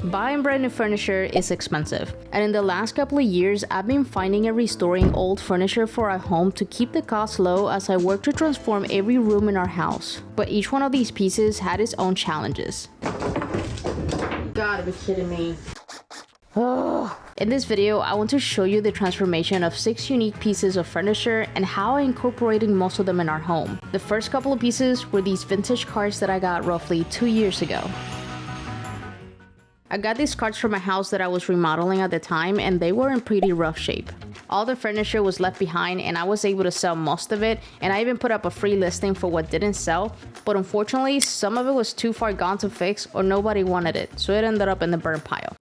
Buying brand new furniture is expensive, and in the last couple of years, I've been finding and restoring old furniture for our home to keep the cost low as I work to transform every room in our house. But each one of these pieces had its own challenges. You gotta be kidding me. In this video, I want to show you the transformation of 6 unique pieces of furniture and how I incorporated most of them in our home. The first couple of pieces were these vintage carts that I got roughly 2 years ago. I got these carts from a house that I was remodeling at the time, and they were in pretty rough shape. All the furniture was left behind, and I was able to sell most of it, and I even put up a free listing for what didn't sell, but unfortunately some of it was too far gone to fix or nobody wanted it, so it ended up in the burn pile.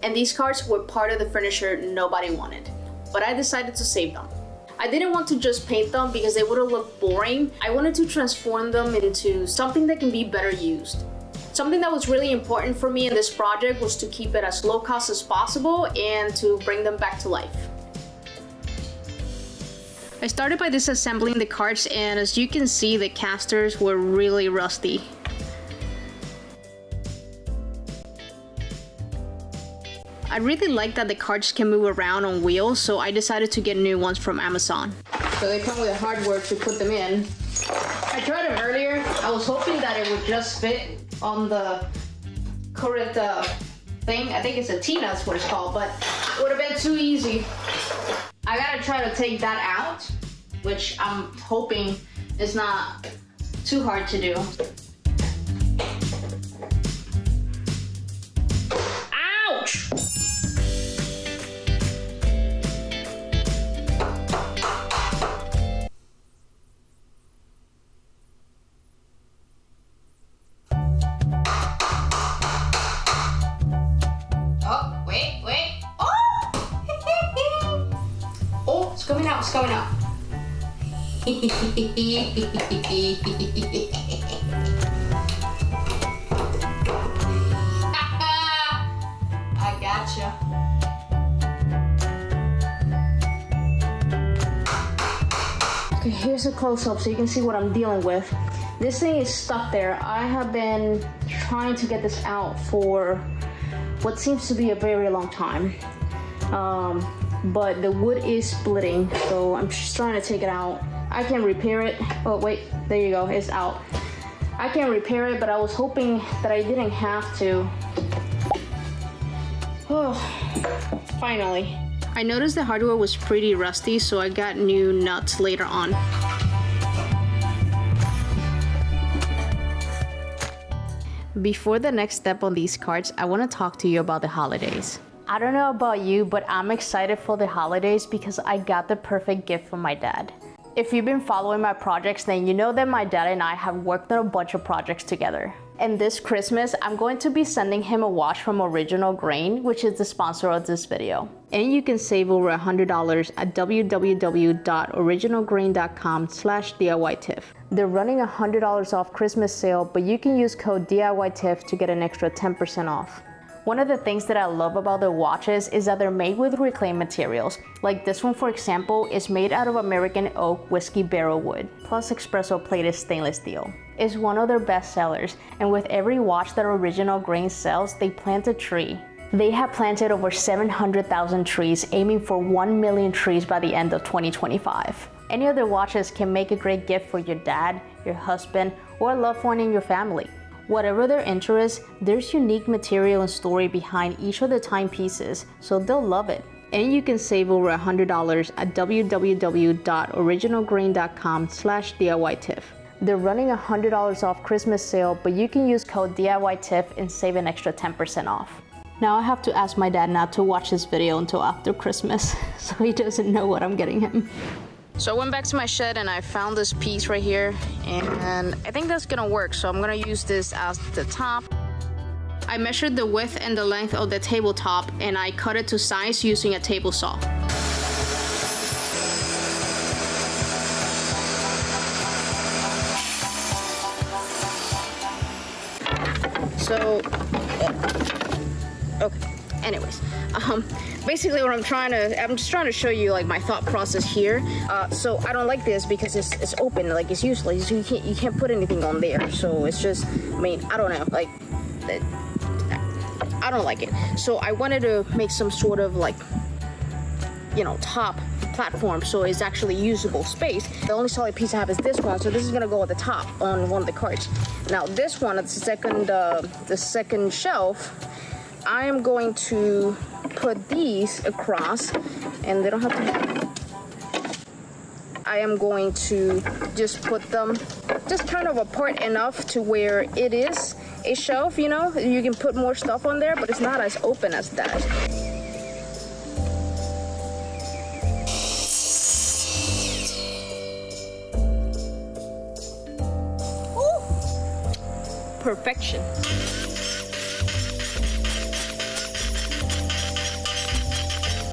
And these carts were part of the furniture nobody wanted, but I decided to save them. I didn't want to just paint them because they would have looked boring. I wanted to transform them into something that can be better used. Something that was really important for me in this project was to keep it as low cost as possible and to bring them back to life. I started by disassembling the carts, and as you can see, the casters were really rusty. I really like that the carts can move around on wheels, so I decided to get new ones from Amazon. So they come with the hardware to put them in. I tried them earlier. I was hoping that it would just fit on the current thing. I think it's a T-nut, that's what it's called, but it would have been too easy. I gotta try to take that out, which I'm hoping is not too hard to do. Ouch! It's coming out, it's coming out. I gotcha. Okay, here's a close-up so you can see what I'm dealing with. This thing is stuck there. I have been trying to get this out for what seems to be a very long time. But the wood is splitting, so I'm just trying to take it out. I can repair it. Oh wait, there you go, it's out. I can repair it, but I was hoping that I didn't have to. Oh, finally. I noticed the hardware was pretty rusty, so I got new nuts later on. Before the next step on these carts, I want to talk to you about the holidays. I don't know about you, but I'm excited for the holidays because I got the perfect gift from my dad. If you've been following my projects, then you know that my dad and I have worked on a bunch of projects together. And this Christmas, I'm going to be sending him a watch from Original Grain, which is the sponsor of this video. And you can save over $100 at www.originalgrain.com/DIYTiff. They're running $100 off Christmas sale, but you can use code DIYTiff to get an extra 10% off. One of the things that I love about their watches is that they're made with reclaimed materials. Like this one, for example, is made out of American oak whiskey barrel wood, plus espresso plated stainless steel. It's one of their best sellers, and with every watch that Original Grain sells, they plant a tree. They have planted over 700,000 trees, aiming for 1 million trees by the end of 2025. Any of their watches can make a great gift for your dad, your husband, or a loved one in your family. Whatever their interest, there's unique material and story behind each of the timepieces, so they'll love it. And you can save over $100 at www.originalgrain.com/DIYTiff. They're running $100 off Christmas sale, but you can use code DIYTiff and save an extra 10% off. Now I have to ask my dad not to watch this video until after Christmas, so he doesn't know what I'm getting him. So I went back to my shed and I found this piece right here, and I think that's gonna work, so I'm gonna use this as the top. I measured the width and the length of the tabletop, and I cut it to size using a table saw. So, okay. anyways, basically what I'm just trying to show you like my thought process here. So I don't like this because it's open, like it's useless. You can't put anything on there. So it's just, I mean, I don't know, like I don't like it. So I wanted to make some sort of like, you know, top platform so it's actually usable space. The only solid piece I have is this one, so this is gonna go at the top on one of the carts. Now this one, it's the second shelf, I am going to put these across, and they don't have to. I am going to just put them just kind of apart enough to where it is a shelf, you know, you can put more stuff on there, but it's not as open as that. Perfection.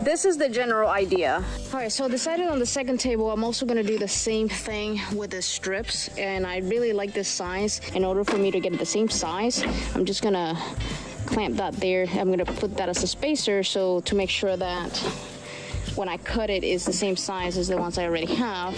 This is the general idea. All right, so I decided on the second table, I'm also gonna do the same thing with the strips, and I really like this size. In order for me to get the same size, I'm just gonna clamp that there. I'm gonna put that as a spacer, so to make sure that when I cut it is the same size as the ones I already have.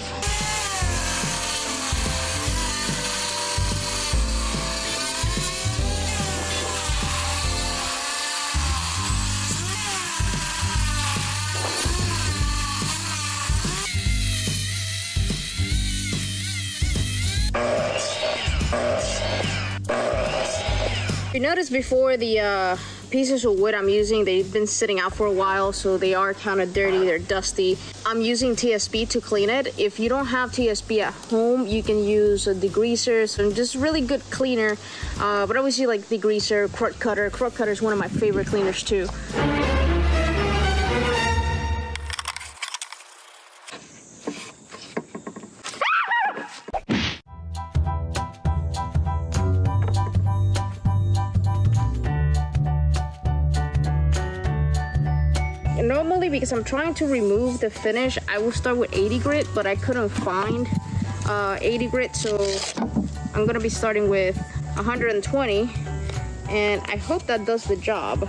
You noticed before the pieces of wood I'm using, they've been sitting out for a while, so they are kind of dirty, they're dusty. I'm using TSP to clean it. If you don't have TSP at home, you can use degreasers and just really good cleaner. But obviously like degreaser, quart cutter. Quart cutter is one of my favorite cleaners too. Normally, because I'm trying to remove the finish, I will start with 80 grit, but I couldn't find 80 grit, so I'm gonna be starting with 120, and I hope that does the job.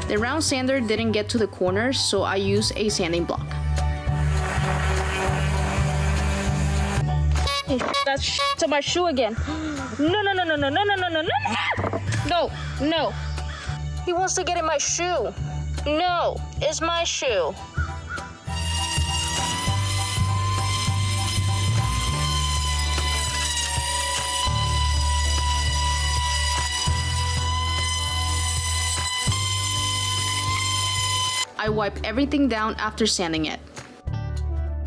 The round sander didn't get to the corners, so I used a sanding block. That's to my shoe again. No, no, no, no, no, no, no, no, no, no, no, no. He wants to get in my shoe. No, it's my shoe. I wipe everything down after sanding it.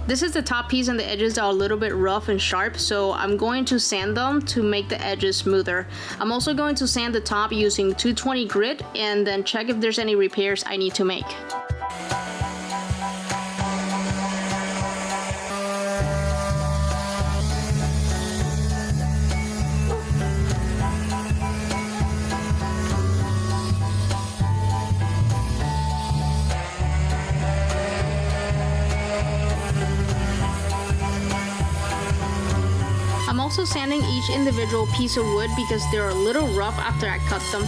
This is the top piece, and the edges are a little bit rough and sharp, so I'm going to sand them to make the edges smoother. I'm also going to sand the top using 220 grit and then check if there's any repairs I need to make. I'm also sanding each individual piece of wood because they're a little rough after I cut them.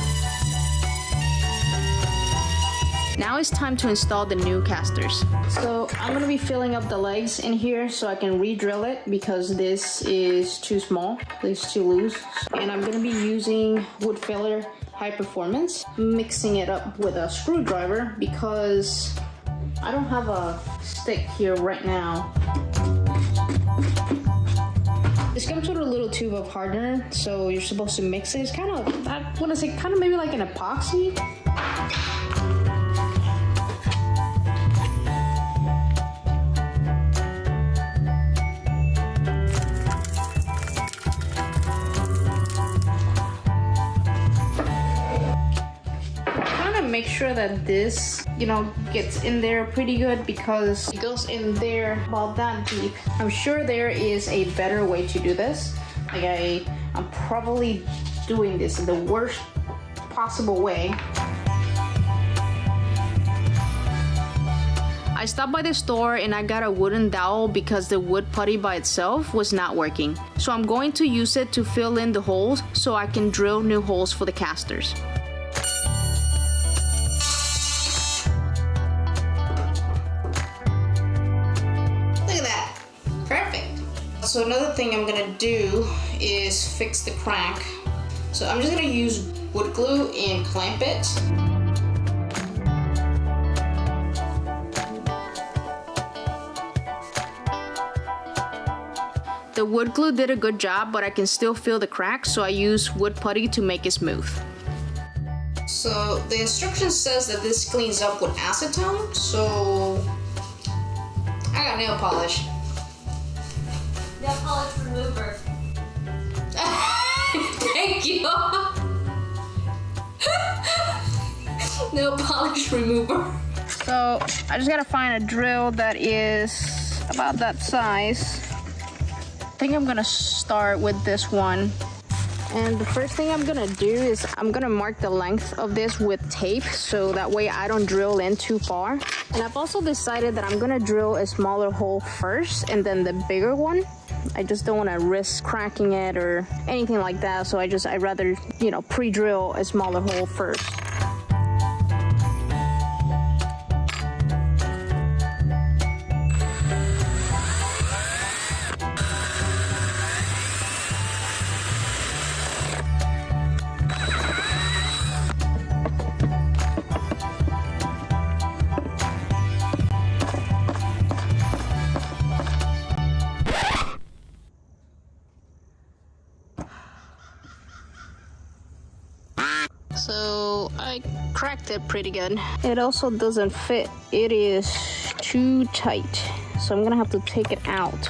Now it's time to install the new casters. So I'm gonna be filling up the legs in here so I can re-drill it because this is too small, this is too loose. And I'm gonna be using wood filler high performance, mixing it up with a screwdriver because I don't have a stick here right now. This comes with a little tube of hardener, so you're supposed to mix it. It's kind of, I want to say, kind of maybe like an epoxy. Make sure that this, you know, gets in there pretty good because it goes in there about that deep. I'm sure there is a better way to do this. Like I'm probably doing this in the worst possible way. I stopped by the store and I got a wooden dowel because the wood putty by itself was not working. So I'm going to use it to fill in the holes so I can drill new holes for the casters. Look at that, perfect. So another thing I'm gonna do is fix the crack. So I'm just gonna use wood glue and clamp it. The wood glue did a good job, but I can still feel the cracks, so I use wood putty to make it smooth. So the instruction says that this cleans up with acetone, so I got nail polish. Nail polish remover. Thank you. Nail polish remover. So I just gotta find a drill that is about that size. I think I'm gonna start with this one. And the first thing I'm gonna do is I'm gonna mark the length of this with tape so that way I don't drill in too far. And I've also decided that I'm gonna drill a smaller hole first and then the bigger one. I just don't wanna risk cracking it or anything like that, so I'd rather, you know, pre-drill a smaller hole first. So I cracked it pretty good. It also doesn't fit. It is too tight. So I'm gonna have to take it out.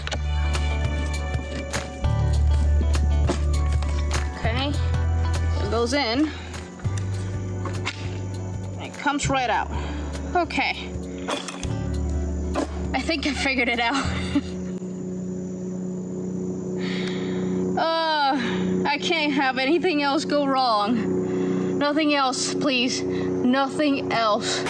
Okay, it goes in. It comes right out. Okay. I think I figured it out. I can't have anything else go wrong. Nothing else, please. Nothing else.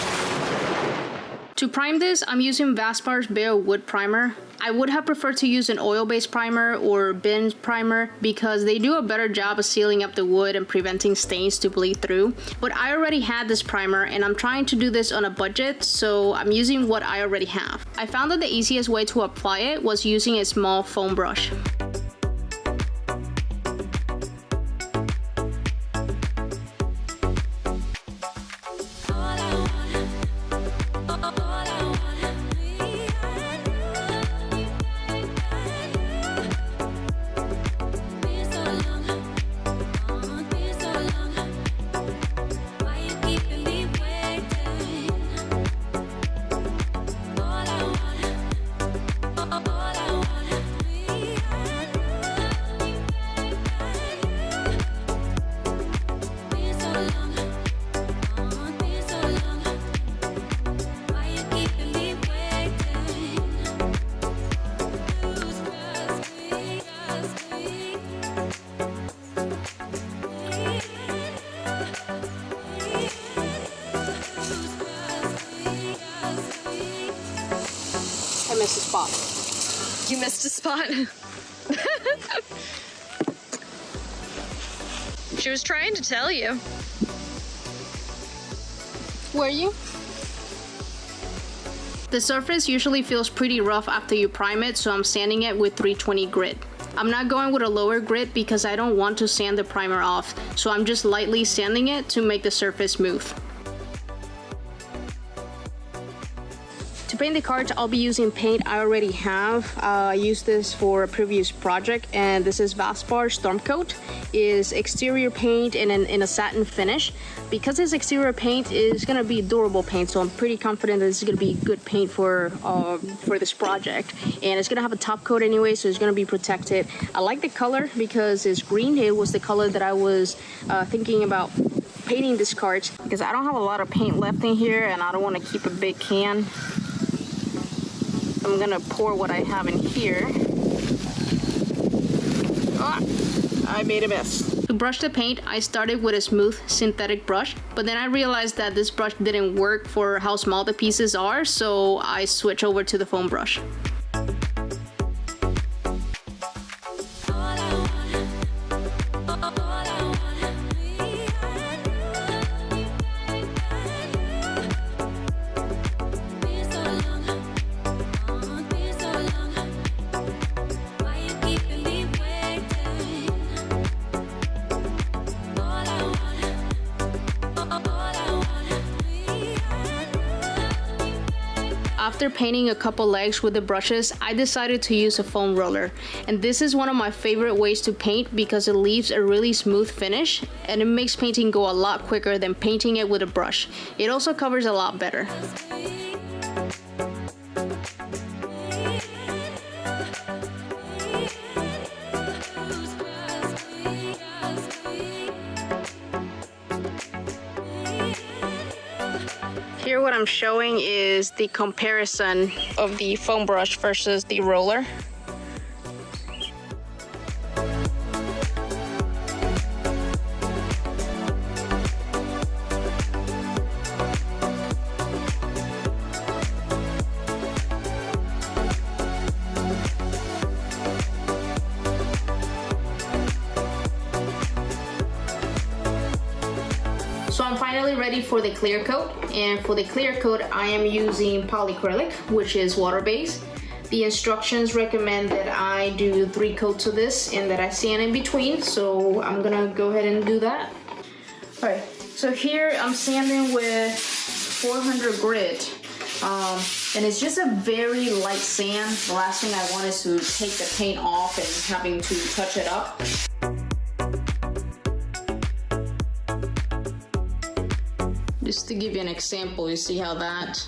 To prime this, I'm using Vaspar's Bare Wood Primer. I would have preferred to use an oil-based primer or bin primer because they do a better job of sealing up the wood and preventing stains to bleed through. But I already had this primer and I'm trying to do this on a budget, so I'm using what I already have. I found that the easiest way to apply it was using a small foam brush. I missed a spot. You missed a spot? She was trying to tell you. Were you? The surface usually feels pretty rough after you prime it, so I'm sanding it with 320 grit. I'm not going with a lower grit because I don't want to sand the primer off, so I'm just lightly sanding it to make the surface smooth. To paint the cards, I'll be using paint I already have. I used this for a previous project, and this is Valspar Storm Coat. Is exterior paint and in a satin finish. Because this exterior paint is gonna be durable paint, so I'm pretty confident that this is gonna be good paint for this project. And it's gonna have a top coat anyway, so it's gonna be protected. I like the color because it's green. It was the color that I was thinking about painting this card because I don't have a lot of paint left in here, and I don't want to keep a big can. I'm gonna pour what I have in here. I made a mess. To brush the paint, I started with a smooth synthetic brush, but then I realized that this brush didn't work for how small the pieces are, so I switched over to the foam brush. After painting a couple legs with the brushes, I decided to use a foam roller. And this is one of my favorite ways to paint because it leaves a really smooth finish and it makes painting go a lot quicker than painting it with a brush. It also covers a lot better. Here what I'm showing is the comparison of the foam brush versus the roller. So I'm finally ready for the clear coat, and for the clear coat I am using polyacrylic, which is water-based. The instructions recommend that I do 3 coats of this and that I sand in between, so I'm gonna go ahead and do that. Alright, so here I'm sanding with 400 grit, and it's just a very light sand. The last thing I want is to take the paint off and having to touch it up. Just to give you an example, you see how that,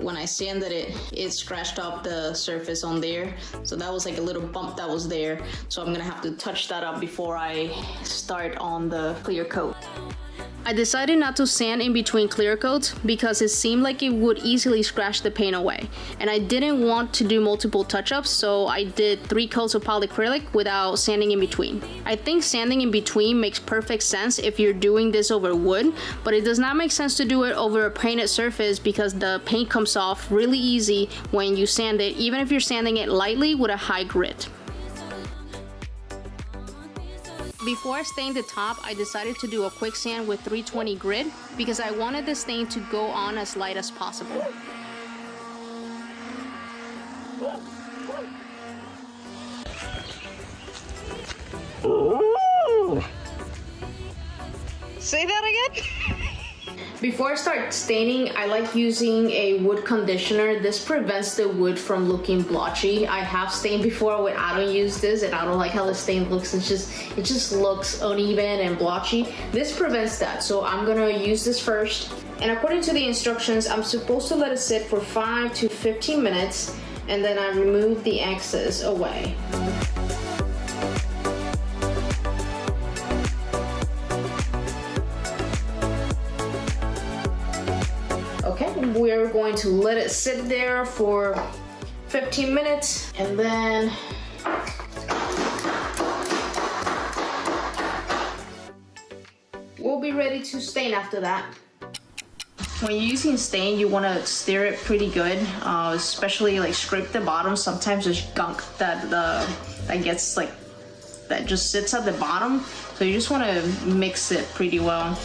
when I sanded it, it scratched off the surface on there. So that was like a little bump that was there. So I'm gonna have to touch that up before I start on the clear coat. I decided not to sand in between clear coats because it seemed like it would easily scratch the paint away. And I didn't want to do multiple touch-ups, so I did 3 coats of polyacrylic without sanding in between. I think sanding in between makes perfect sense if you're doing this over wood, but it does not make sense to do it over a painted surface because the paint comes off really easy when you sand it, even if you're sanding it lightly with a high grit. Before I stained the top, I decided to do a quick sand with 320 grit because I wanted the stain to go on as light as possible. Say that again? Before I start staining, I like using a wood conditioner. This prevents the wood from looking blotchy. I have stained before when I don't use this and I don't like how the stain looks. It just looks uneven and blotchy. This prevents that, so I'm gonna use this first. And according to the instructions, I'm supposed to let it sit for 5 to 15 minutes and then I remove the excess away. Okay, we're going to let it sit there for 15 minutes and then we'll be ready to stain after that. When you're using stain, you want to stir it pretty good, especially like scrape the bottom. Sometimes there's gunk that gets like, that just sits at the bottom. So you just want to mix it pretty well.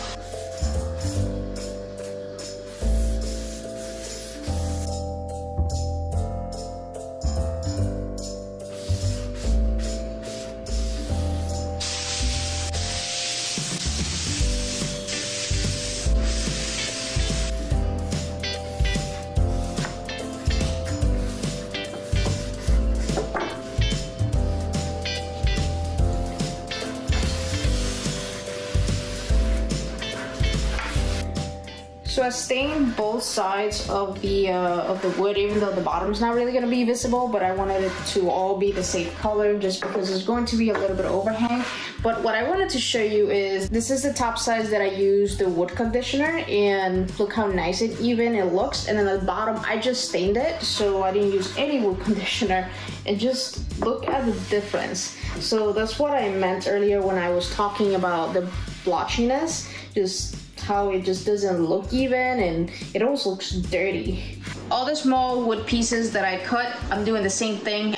I stained both sides of the wood, even though the bottom's not really gonna be visible, but I wanted it to all be the same color just because there's going to be a little bit of overhang. But what I wanted to show you is, this is the top sides that I used the wood conditioner, and look how nice and even it looks. And then at the bottom, I just stained it, so I didn't use any wood conditioner. And just look at the difference. So that's what I meant earlier when I was talking about the blotchiness, just how it just doesn't look even, and it almost looks dirty. All the small wood pieces that I cut, I'm doing the same thing.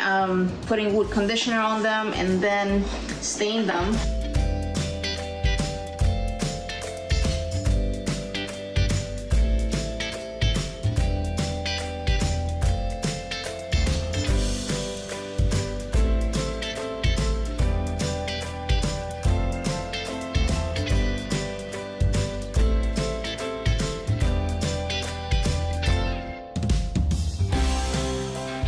Putting wood conditioner on them and then stain them.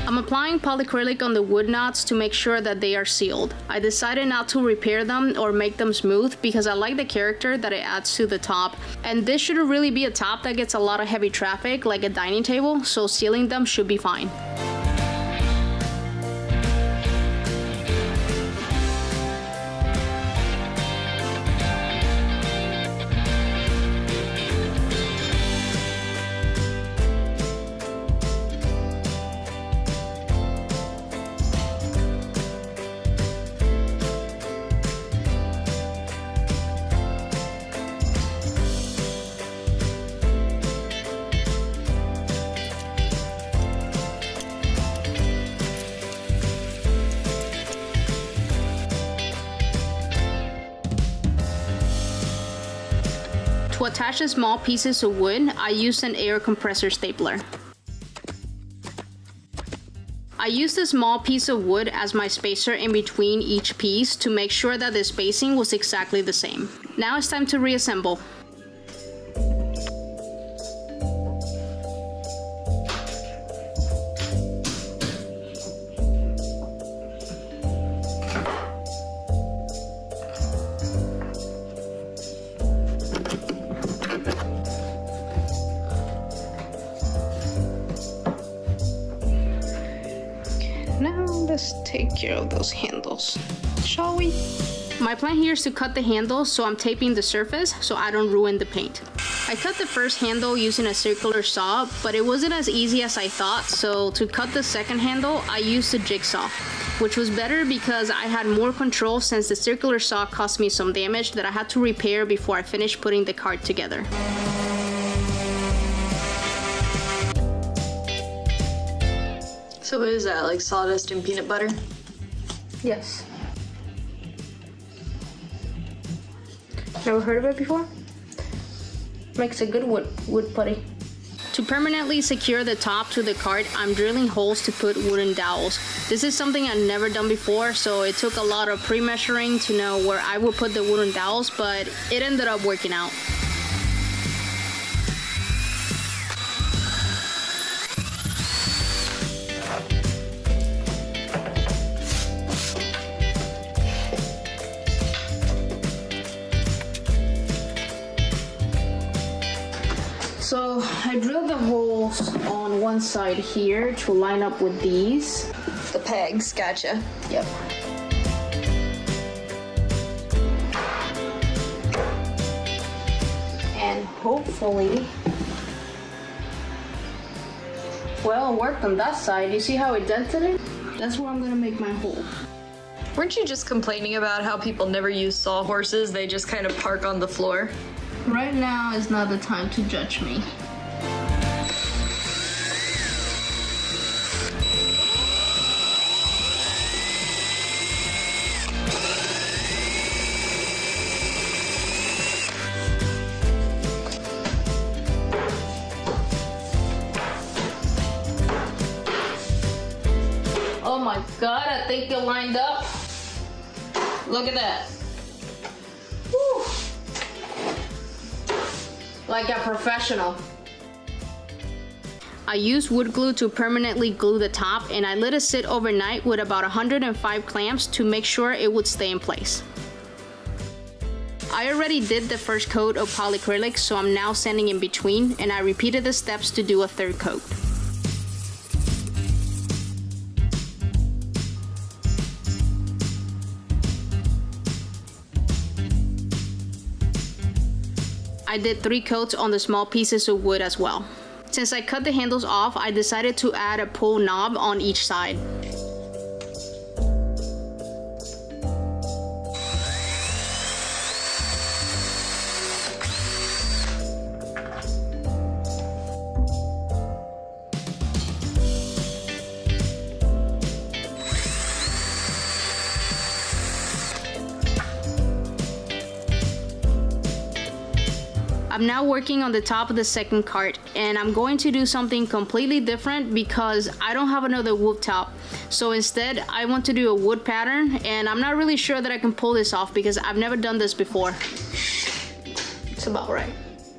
I'm applying polyacrylic on the wood knots to make sure that they are sealed. I decided not to repair them or make them smooth because I like the character that it adds to the top. And this shouldn't really be a top that gets a lot of heavy traffic like a dining table, so sealing them should be fine. To attach the small pieces of wood, I used an air compressor stapler. I used a small piece of wood as my spacer in between each piece to make sure that the spacing was exactly the same. Now it's time to reassemble. Now let's take care of those handles, shall we? My plan here is to cut the handles, so I'm taping the surface so I don't ruin the paint. I cut the first handle using a circular saw, but it wasn't as easy as I thought, so to cut the second handle, I used a jigsaw, which was better because I had more control since the circular saw caused me some damage that I had to repair before I finished putting the cart together. So what is that, like sawdust and peanut butter? Yes. Never heard of it before? Makes a good wood putty. To permanently secure the top to the cart, I'm drilling holes to put wooden dowels. This is something I've never done before, so it took a lot of pre-measuring to know where I would put the wooden dowels, but it ended up working out. So I drilled the holes on one side here to line up with these. The pegs, gotcha. Yep. And hopefully, well, it worked on that side. You see how it dented it? That's where I'm gonna make my hole. Weren't you just complaining about how people never use sawhorses? They just kind of park on the floor? Right now is not the time to judge me. Oh my God, I think it lined up. Look at that. Woo. Like a professional. I used wood glue to permanently glue the top, and I let it sit overnight with about 105 clamps to make sure it would stay in place. I already did the first coat of polyacrylic, so I'm now sanding in between, and I repeated the steps to do a third coat. I did 3 coats on the small pieces of wood as well. Since I cut the handles off, I decided to add a pull knob on each side. I'm now working on the top of the second cart, and I'm going to do something completely different because I don't have another wood top. So instead, I want to do a wood pattern, and I'm not really sure that I can pull this off because I've never done this before. It's about right.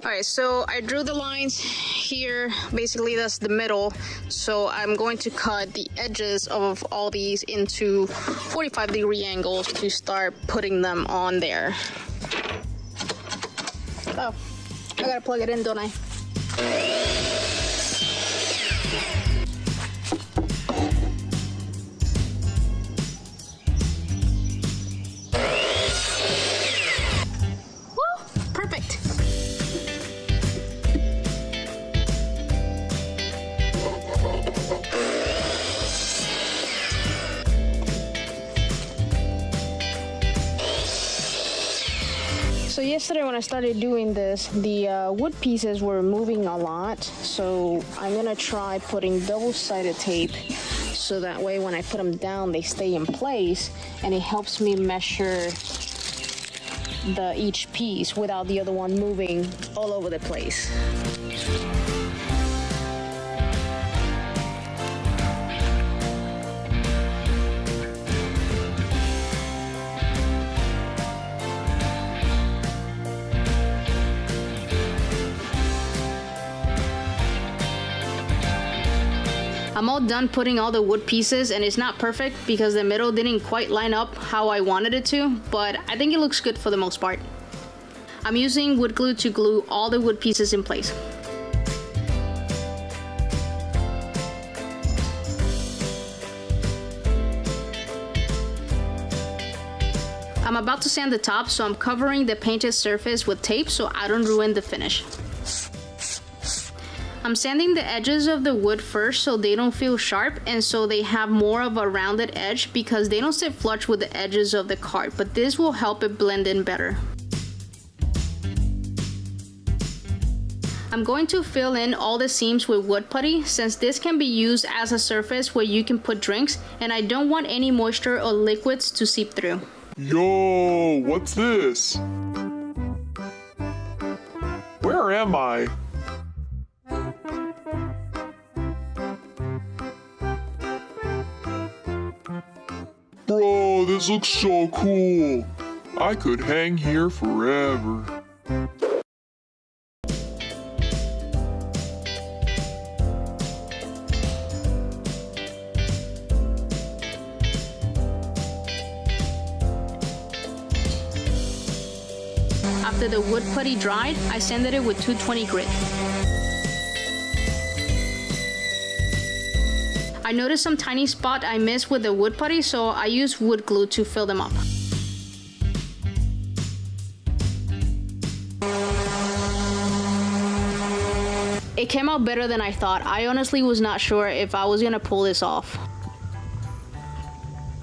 Alright, so I drew the lines here. Basically, that's the middle. So I'm going to cut the edges of all these into 45-degree angles to start putting them on there. Oh. I gotta plug it in, don't I? Woo! Perfect! So yesterday when I started doing this, the wood pieces were moving a lot. So I'm gonna try putting double-sided tape so that way when I put them down, they stay in place, and it helps me measure each piece without the other one moving all over the place. I'm all done putting all the wood pieces, and it's not perfect because the middle didn't quite line up how I wanted it to, but I think it looks good for the most part. I'm using wood glue to glue all the wood pieces in place. I'm about to sand the top, so I'm covering the painted surface with tape so I don't ruin the finish. I'm sanding the edges of the wood first so they don't feel sharp and so they have more of a rounded edge because they don't sit flush with the edges of the cart, but this will help it blend in better. I'm going to fill in all the seams with wood putty since this can be used as a surface where you can put drinks, and I don't want any moisture or liquids to seep through. Yo, what's this? Where am I? Bro, this looks so cool. I could hang here forever. After the wood putty dried, I sanded it with 220 grit. I noticed some tiny spot I missed with the wood putty, so I used wood glue to fill them up. It came out better than I thought. I honestly was not sure if I was gonna pull this off.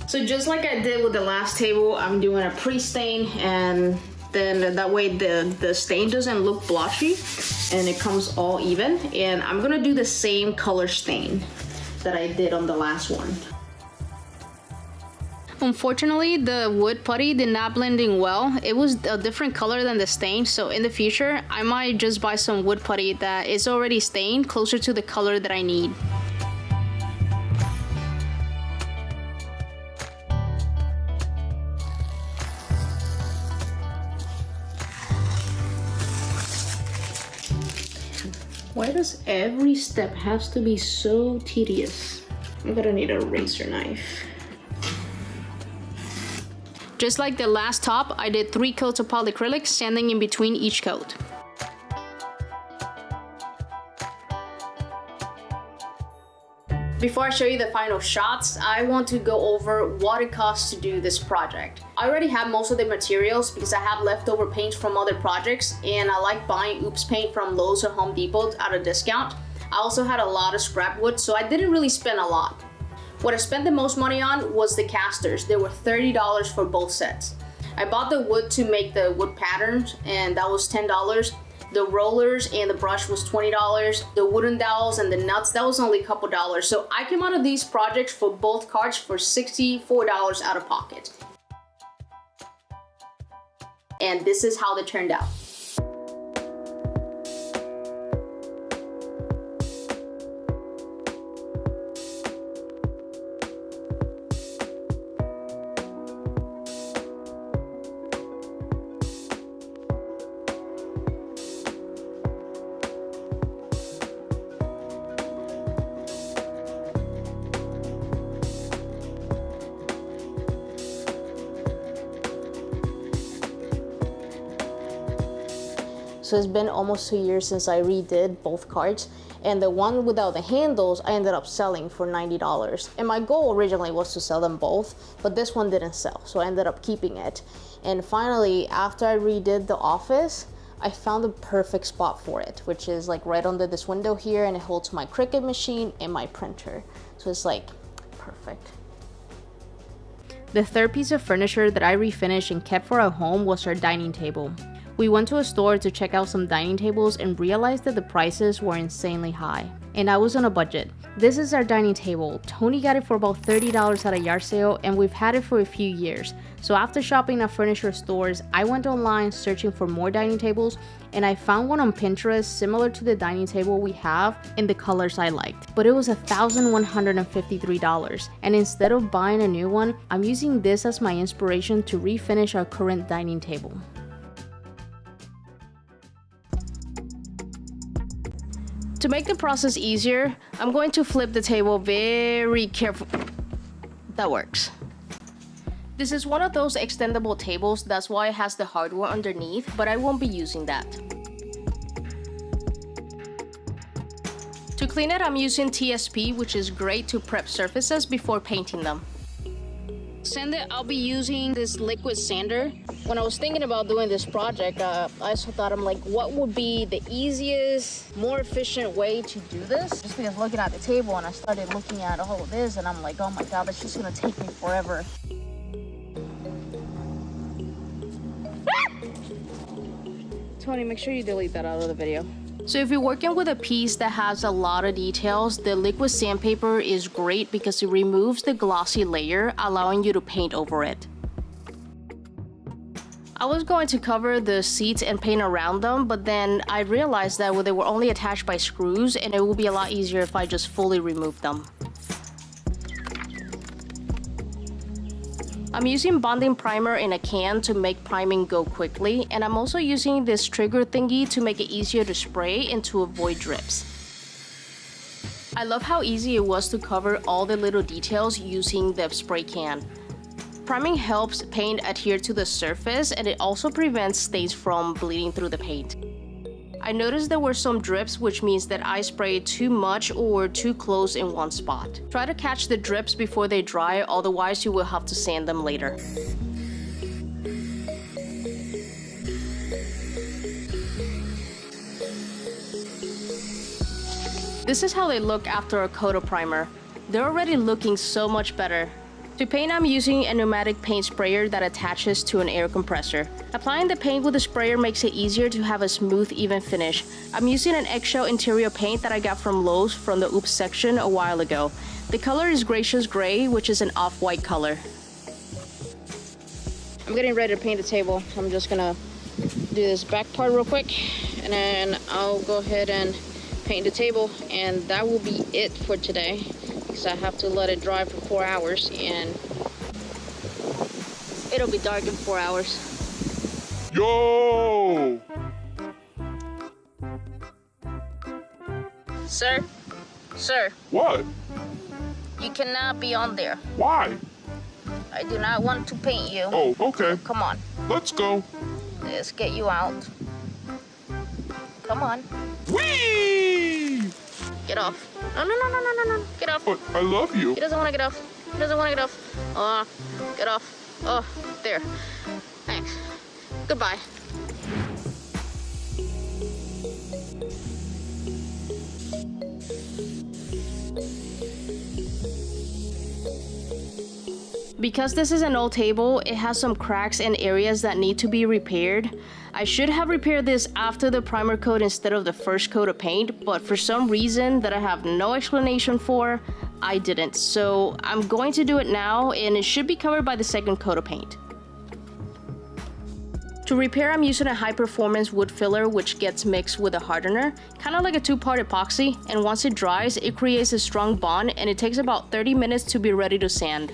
So just like I did with the last table, I'm doing a pre-stain, and then that way the stain doesn't look blotchy and it comes all even. And I'm gonna do the same color stain that I did on the last one. Unfortunately, the wood putty did not blend in well. It was a different color than the stain, so in the future, I might just buy some wood putty that is already stained closer to the color that I need. Why does every step has to be so tedious? I'm gonna need a razor knife. Just like the last top, I did 3 coats of polyacrylic, sanding in between each coat. Before I show you the final shots, I want to go over what it costs to do this project. I already have most of the materials because I have leftover paints from other projects, and I like buying oops paint from Lowe's or Home Depot at a discount. I also had a lot of scrap wood, so I didn't really spend a lot. What I spent the most money on was the casters. They were $30 for both sets. I bought the wood to make the wood patterns, and that was $10. The rollers and the brush was $20. The wooden dowels and the nuts, that was only a couple dollars. So I came out of these projects for both carts for $64 out of pocket. And this is how they turned out. So it's been almost 2 years since I redid both carts, and the one without the handles I ended up selling for $90. And my goal originally was to sell them both, but this one didn't sell, so I ended up keeping it. And finally, after I redid the office, I found the perfect spot for it, which is like right under this window here, and it holds my Cricut machine and my printer. So it's like perfect. The third piece of furniture that I refinished and kept for our home was our dining table. We went to a store to check out some dining tables and realized that the prices were insanely high. And I was on a budget. This is our dining table. Tony got it for about $30 at a yard sale, and we've had it for a few years. So after shopping at furniture stores, I went online searching for more dining tables, and I found one on Pinterest similar to the dining table we have in the colors I liked. But it was $1,153, and instead of buying a new one, I'm using this as my inspiration to refinish our current dining table. To make the process easier, I'm going to flip the table very carefully. That works. This is one of those extendable tables, that's why it has the hardware underneath, but I won't be using that. To clean it, I'm using TSP, which is great to prep surfaces before painting them. Sand it, I'll be using this liquid sander. When I was thinking about doing this project, I also thought, I'm like, what would be the easiest, more efficient way to do this? Just because looking at the table, and I started looking at all of this, and I'm like, oh my god, that's just gonna take me forever. Tony, make sure you delete that out of the video. So if you're working with a piece that has a lot of details, the liquid sandpaper is great because it removes the glossy layer, allowing you to paint over it. I was going to cover the seats and paint around them, but then I realized that they were only attached by screws, and it would be a lot easier if I just fully removed them. I'm using bonding primer in a can to make priming go quickly, and I'm also using this trigger thingy to make it easier to spray and to avoid drips. I love how easy it was to cover all the little details using the spray can. Priming helps paint adhere to the surface, and it also prevents stains from bleeding through the paint. I noticed there were some drips, which means that I sprayed too much or too close in one spot. Try to catch the drips before they dry, otherwise you will have to sand them later. This is how they look after a coat of primer. They're already looking so much better. To paint, I'm using a pneumatic paint sprayer that attaches to an air compressor. Applying the paint with the sprayer makes it easier to have a smooth, even finish. I'm using an eggshell interior paint that I got from Lowe's from the Oops section a while ago. The color is Gracious Gray, which is an off-white color. I'm getting ready to paint the table. I'm just gonna do this back part real quick, and then I'll go ahead and paint the table, and that will be it for today. I have to let it dry for 4 hours, and it'll be dark in 4 hours. Yo! Sir? Sir? What? You cannot be on there. Why? I do not want to paint you. Oh, okay. Come on. Let's go. Let's get you out. Come on. Whee! Get off. No. Get off. But I love you. He doesn't want to get off. He doesn't want to get off. Oh, get off. Oh, there. Thanks. Goodbye. Because this is an old table, it has some cracks and areas that need to be repaired. I should have repaired this after the primer coat instead of the first coat of paint, but for some reason that I have no explanation for, I didn't. So I'm going to do it now, and it should be covered by the second coat of paint. To repair, I'm using a high-performance wood filler which gets mixed with a hardener, kind of like a two-part epoxy, and once it dries, it creates a strong bond, and it takes about 30 minutes to be ready to sand.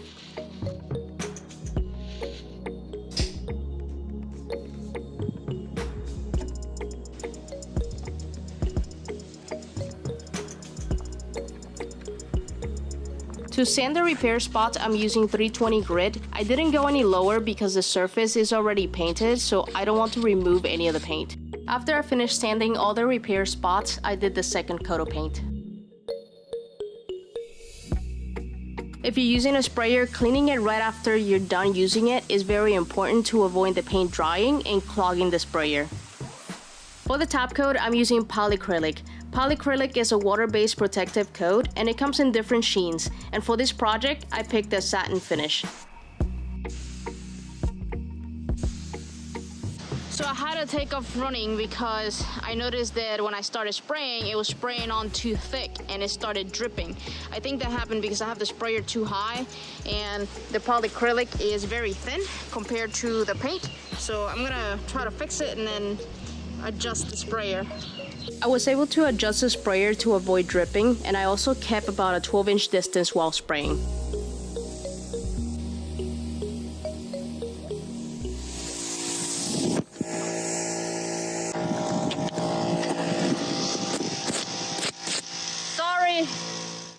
To sand the repair spots, I'm using 320 grit. I didn't go any lower because the surface is already painted, so I don't want to remove any of the paint. After I finished sanding all the repair spots, I did the second coat of paint. If you're using a sprayer, cleaning it right after you're done using it is very important to avoid the paint drying and clogging the sprayer. For the top coat, I'm using polyacrylic. Polyacrylic is a water-based protective coat, and it comes in different sheens. And for this project, I picked the satin finish. So I had to take off running because I noticed that when I started spraying, it was spraying on too thick and it started dripping. I think that happened because I have the sprayer too high and the polyacrylic is very thin compared to the paint. So I'm gonna try to fix it and then adjust the sprayer. I was able to adjust the sprayer to avoid dripping, and I also kept about a 12-inch distance while spraying. Sorry!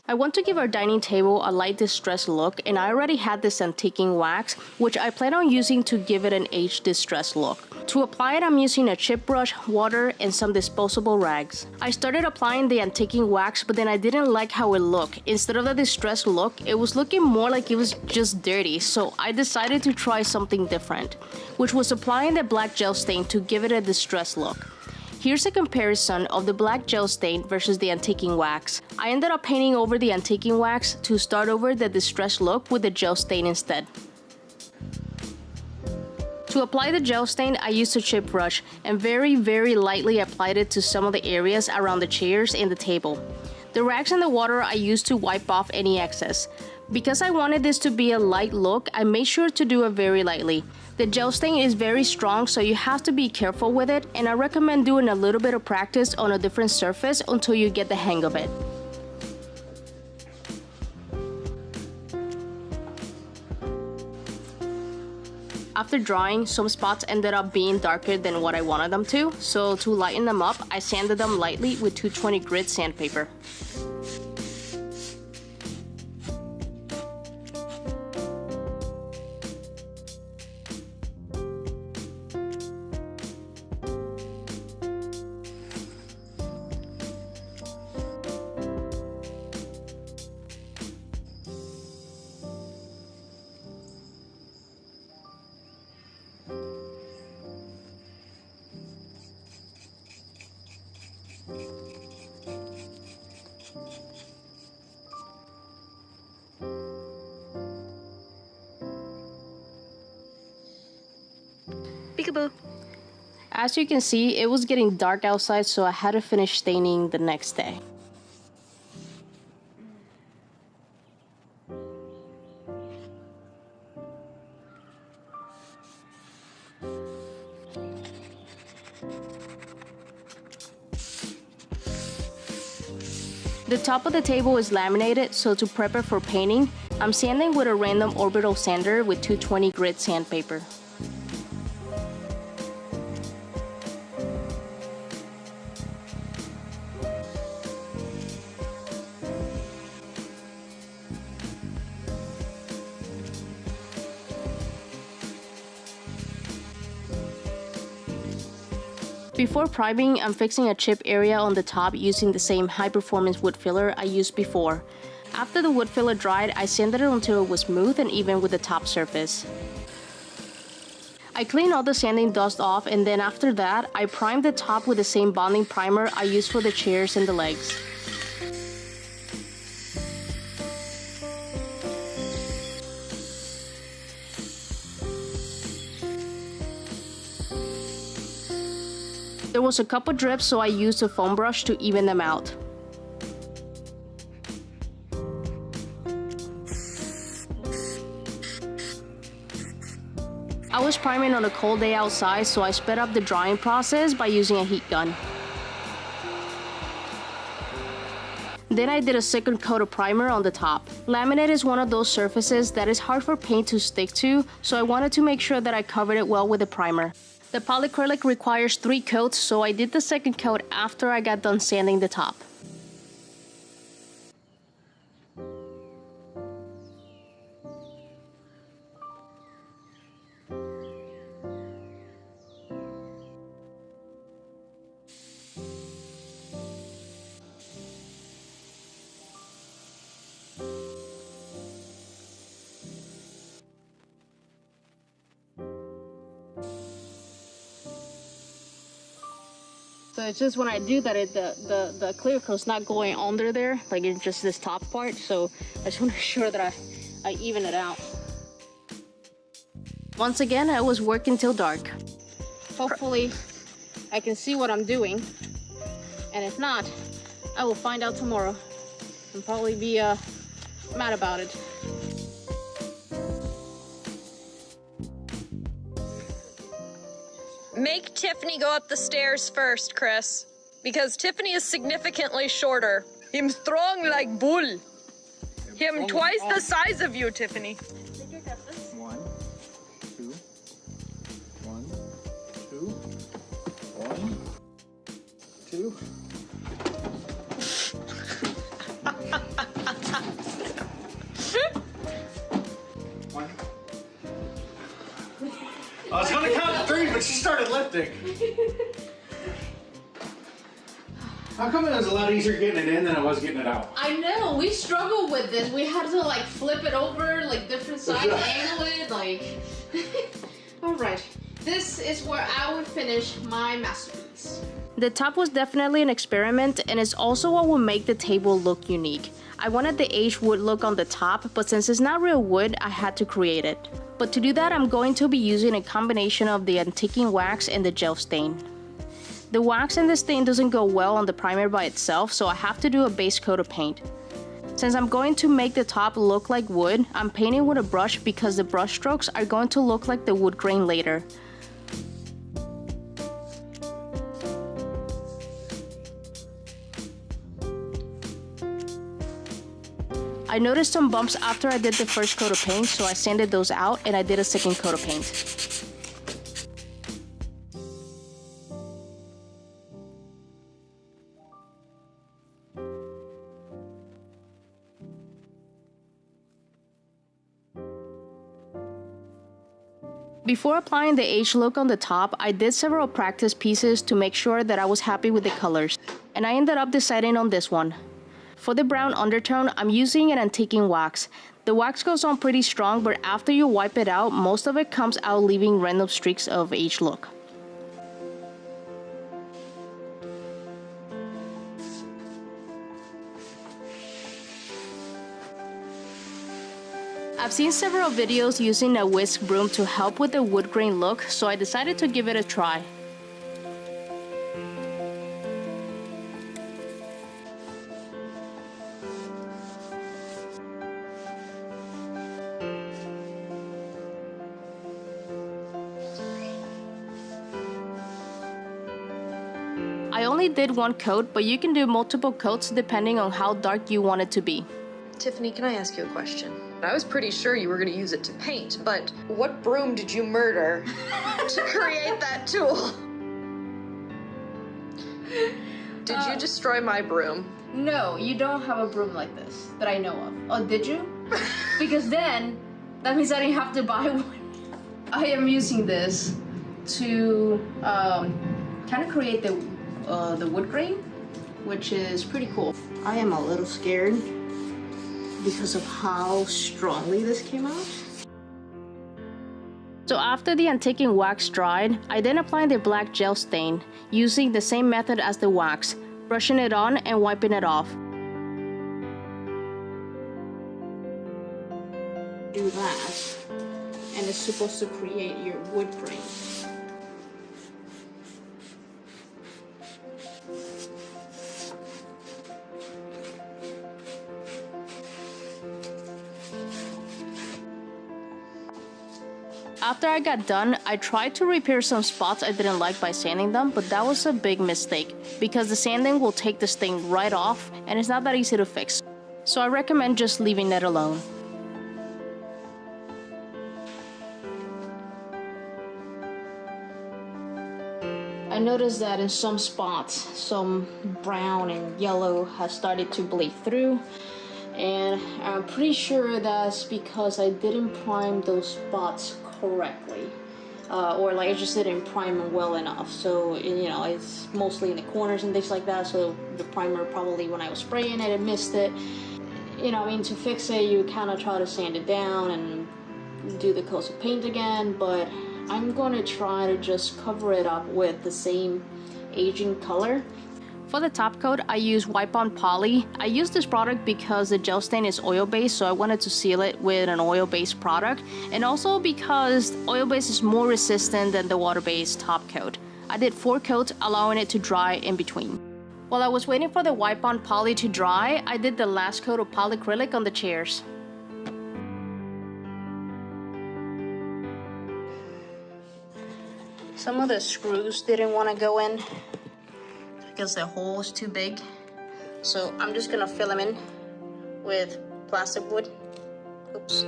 I want to give our dining table a light distressed look, and I already had this antiquing wax, which I plan on using to give it an aged distressed look. To apply it, I'm using a chip brush, water, and some disposable rags. I started applying the antiquing wax, but then I didn't like how it looked. Instead of the distressed look, it was looking more like it was just dirty, so I decided to try something different, which was applying the black gel stain to give it a distressed look. Here's a comparison of the black gel stain versus the antiquing wax. I ended up painting over the antiquing wax to start over the distressed look with the gel stain instead. To apply the gel stain, I used a chip brush and very lightly applied it to some of the areas around the chairs and the table. The rags and the water I used to wipe off any excess. Because I wanted this to be a light look, I made sure to do it very lightly. The gel stain is very strong, so you have to be careful with it, and I recommend doing a little bit of practice on a different surface until you get the hang of it. After drying, some spots ended up being darker than what I wanted them to, so to lighten them up, I sanded them lightly with 220 grit sandpaper. Peekaboo. As you can see, it was getting dark outside, so I had to finish staining the next day. The top of the table is laminated, so to prep it for painting, I'm sanding with a random orbital sander with 220 grit sandpaper. Before priming, I'm fixing a chip area on the top using the same high-performance wood filler I used before. After the wood filler dried, I sanded it until it was smooth and even with the top surface. I cleaned all the sanding dust off, and then after that, I primed the top with the same bonding primer I used for the chairs and the legs. There was a couple drips, so I used a foam brush to even them out. I was priming on a cold day outside, so I sped up the drying process by using a heat gun. Then I did a second coat of primer on the top. Laminate is one of those surfaces that is hard for paint to stick to, so I wanted to make sure that I covered it well with the primer. The polyacrylic requires 3 coats, so I did the second coat after I got done sanding the top. So it's just when I do that, the clear coat's not going under there, like it's just this top part. So I just want to make sure that I even it out. Once again, I was working till dark. Hopefully I can see what I'm doing. And if not, I will find out tomorrow and probably be mad about it. Make Tiffany go up the stairs first, Chris. Because Tiffany is significantly shorter. Him strong like bull. Him twice the size of you, Tiffany. 1, 2, 1, 2, 1, 2. One. I was gonna count to 3, but she started lifting. How come it was a lot easier getting it in than it was getting it out? I know, we struggled with this. We had to like flip it over, like different sides, angle it, like. Alright, this is where I would finish my masterpiece. The top was definitely an experiment, and it's also what will make the table look unique. I wanted the aged wood look on the top, but since it's not real wood, I had to create it. But to do that, I'm going to be using a combination of the antiquing wax and the gel stain. The wax and the stain doesn't go well on the primer by itself, so I have to do a base coat of paint. Since I'm going to make the top look like wood, I'm painting with a brush because the brush strokes are going to look like the wood grain later. I noticed some bumps after I did the first coat of paint, so I sanded those out and I did a second coat of paint. Before applying the aged look on the top, I did several practice pieces to make sure that I was happy with the colors, and I ended up deciding on this one. For the brown undertone, I'm using an antiquing wax. The wax goes on pretty strong, but after you wipe it out, most of it comes out leaving random streaks of aged look. I've seen several videos using a whisk broom to help with the wood grain look, so I decided to give it a try. I only did one coat, but you can do multiple coats depending on how dark you want it to be. Tiffany, can I ask you a question? I was pretty sure you were going to use it to paint, but what broom did you murder to create that tool? Did you destroy my broom? No, you don't have a broom like this that I know of. Oh, did you? Because then, that means I didn't have to buy one. I am using this to kind of create the wood grain, which is pretty cool. I am a little scared because of how strongly this came out. So after the antiquing wax dried, I then applied the black gel stain using the same method as the wax, brushing it on and wiping it off. Do that, and it's supposed to create your wood grain. After I got done, I tried to repair some spots I didn't like by sanding them, but that was a big mistake because the sanding will take the stain right off and it's not that easy to fix. So I recommend just leaving it alone. I noticed that in some spots, some brown and yellow has started to bleed through. And I'm pretty sure that's because I didn't prime those spots correctly. Or like I just didn't prime them well enough. So, you know, it's mostly in the corners and things like that. So the primer probably when I was spraying it, it missed it. You know, I mean, to fix it, you kind of try to sand it down and do the coats of paint again. But I'm going to try to just cover it up with the same aging color. For the top coat, I use Wipe On Poly. I use this product because the gel stain is oil-based, so I wanted to seal it with an oil-based product, and also because oil-based is more resistant than the water-based top coat. I did 4 coats, allowing it to dry in between. While I was waiting for the Wipe On Poly to dry, I did the last coat of polyacrylic on the chairs. Some of the screws didn't want to go in because the hole is too big. So I'm just gonna fill them in with plastic wood. Oops.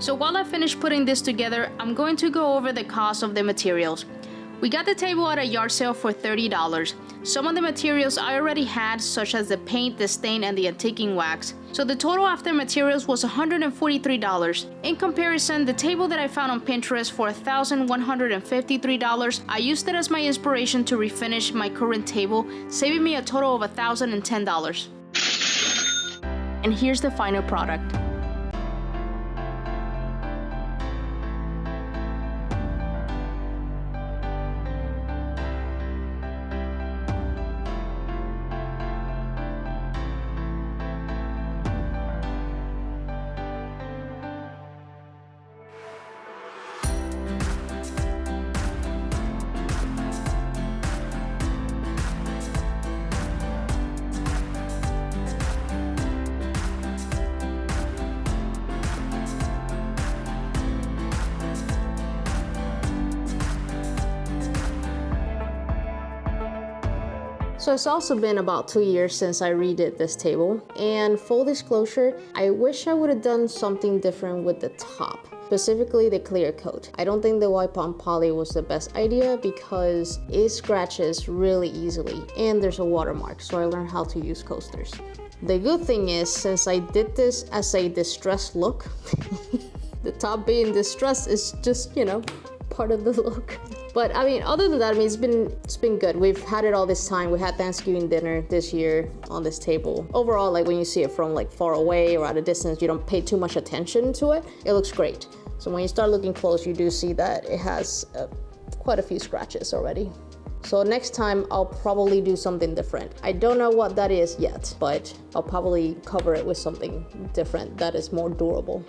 So while I finish putting this together, I'm going to go over the cost of the materials. We got the table at a yard sale for $30. Some of the materials I already had, such as the paint, the stain, and the antiquing wax. So the total after materials was $143. In comparison, the table that I found on Pinterest for $1,153, I used it as my inspiration to refinish my current table, saving me a total of $1,010. And here's the final product. So it's also been about 2 years since I redid this table, and full disclosure, I wish I would have done something different with the top, specifically the clear coat. I don't think the Wipe On Poly was the best idea because it scratches really easily and there's a watermark, so I learned how to use coasters. The good thing is, since I did this as a distressed look, the top being distressed is just, you know, part of the look. But I mean, other than that, I mean, it's been good. We've had it all this time. We had Thanksgiving dinner this year on this table. Overall, like when you see it from like far away or at a distance, you don't pay too much attention to it. It looks great. So when you start looking close, you do see that it has quite a few scratches already. So next time I'll probably do something different. I don't know what that is yet, but I'll probably cover it with something different that is more durable.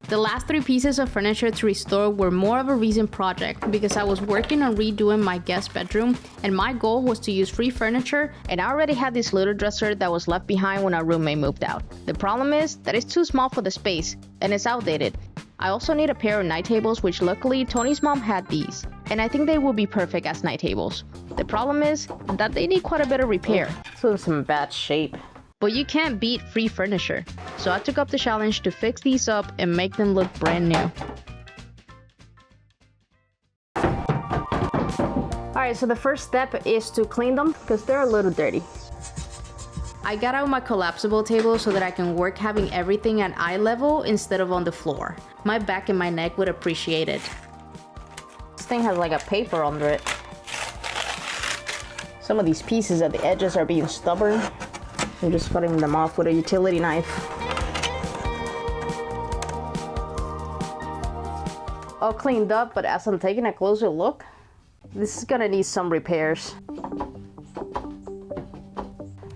The last 3 pieces of furniture to restore were more of a recent project because I was working on redoing my guest bedroom, and my goal was to use free furniture, and I already had this little dresser that was left behind when our roommate moved out. The problem is that it's too small for the space and it's outdated. I also need a pair of night tables, which luckily Tony's mom had these. and I think they will be perfect as night tables. The problem is that they need quite a bit of repair. So it's in bad shape. But you can't beat free furniture, so I took up the challenge to fix these up and make them look brand new. Alright, so the first step is to clean them because they're a little dirty. I got out my collapsible table so that I can work having everything at eye level instead of on the floor. My back and my neck would appreciate it. This thing has like a paper under it. Some of these pieces at the edges are being stubborn. I'm just cutting them off with a utility knife. All cleaned up, but as I'm taking a closer look, this is gonna need some repairs.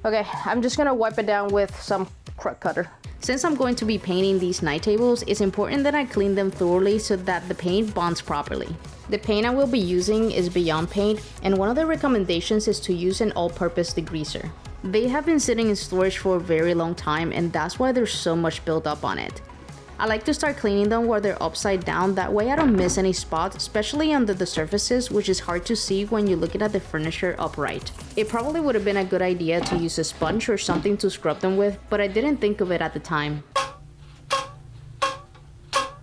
Okay, I'm just gonna wipe it down with some crook cutter. Since I'm going to be painting these night tables, it's important that I clean them thoroughly so that the paint bonds properly. The paint I will be using is Beyond Paint, and one of the recommendations is to use an all-purpose degreaser. They have been sitting in storage for a very long time, and that's why there's so much built up on it. I like to start cleaning them while they're upside down, that way I don't miss any spots, especially under the surfaces, which is hard to see when you're looking at the furniture upright. It probably would have been a good idea to use a sponge or something to scrub them with, but I didn't think of it at the time.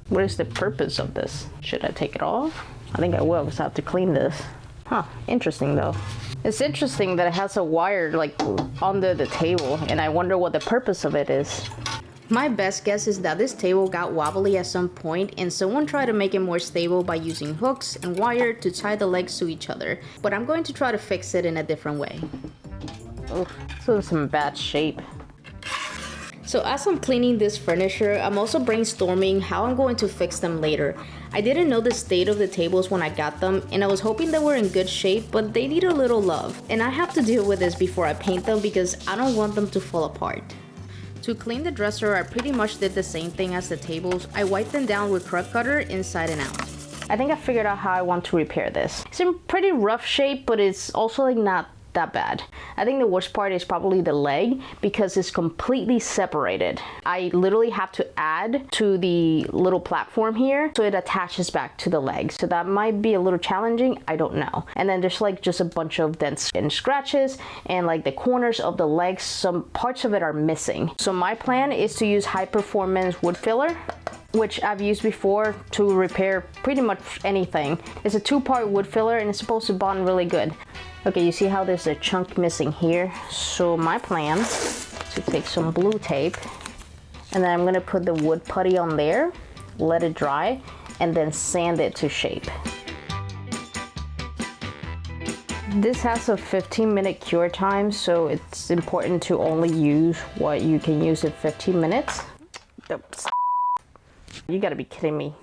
What is the purpose of this? Should I take it off? I think I will, because I have to clean this. Huh, interesting though. It's interesting that it has a wire like under the table, and I wonder what the purpose of it is. My best guess is that this table got wobbly at some point and someone tried to make it more stable by using hooks and wire to tie the legs to each other, but I'm going to try to fix it in a different way. Oh, so it's in bad shape. So as I'm cleaning this furniture, I'm also brainstorming how I'm going to fix them later. I didn't know the state of the tables when I got them, and I was hoping they were in good shape, but they need a little love. And I have to deal with this before I paint them because I don't want them to fall apart. To clean the dresser, I pretty much did the same thing as the tables. I wiped them down with crook cutter inside and out. I think I figured out how I want to repair this. It's in pretty rough shape, but it's also like not that bad. I think the worst part is probably the leg because it's completely separated. I literally have to add to the little platform here so it attaches back to the leg. So that might be a little challenging, I don't know. And then there's like just a bunch of dents and scratches, and like the corners of the legs, some parts of it are missing. So my plan is to use high performance wood filler, which I've used before to repair pretty much anything. It's a 2-part wood filler and it's supposed to bond really good. Okay, you see how there's a chunk missing here? So my plan is to take some blue tape, and then I'm gonna put the wood putty on there, let it dry, and then sand it to shape. This has a 15-minute cure time, so it's important to only use what you can use in 15 minutes. Oops. You gotta be kidding me.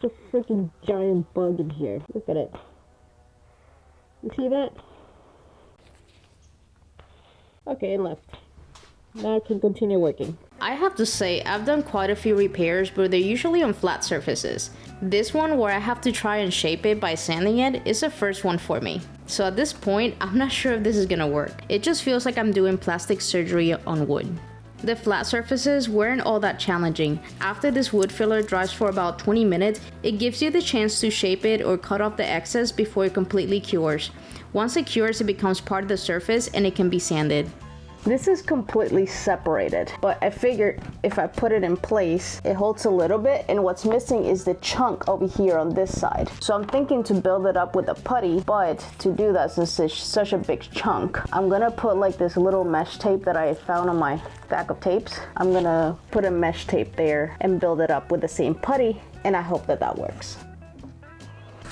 A freaking giant bug in here. Look at it. You see that? Okay, it left. Now I can continue working. I have to say, I've done quite a few repairs, but they're usually on flat surfaces. This one, where I have to try and shape it by sanding it, is the first one for me. So at this point, I'm not sure if this is gonna work. It just feels like I'm doing plastic surgery on wood. The flat surfaces weren't all that challenging. After this wood filler dries for about 20 minutes, it gives you the chance to shape it or cut off the excess before it completely cures. Once it cures, it becomes part of the surface and it can be sanded. This is completely separated, but I figured if I put it in place, it holds a little bit, and what's missing is the chunk over here on this side. So I'm thinking to build it up with a putty, but to do that, since it's such a big chunk, I'm gonna put like this little mesh tape that I found on my stack of tapes. I'm gonna put a mesh tape there and build it up with the same putty, and I hope that that works.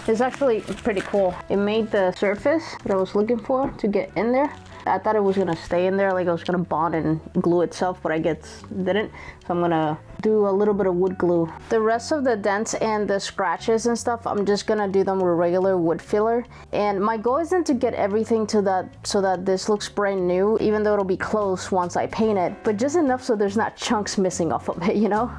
It's actually pretty cool. It made the surface that I was looking for to get in there. I thought it was gonna stay in there, like it was gonna bond and glue itself, but I guess it didn't. So I'm gonna do a little bit of wood glue. The rest of the dents and the scratches and stuff, I'm just gonna do them with regular wood filler. And my goal isn't to get everything to that so that this looks brand new, even though it'll be close once I paint it, but just enough so there's not chunks missing off of it, you know?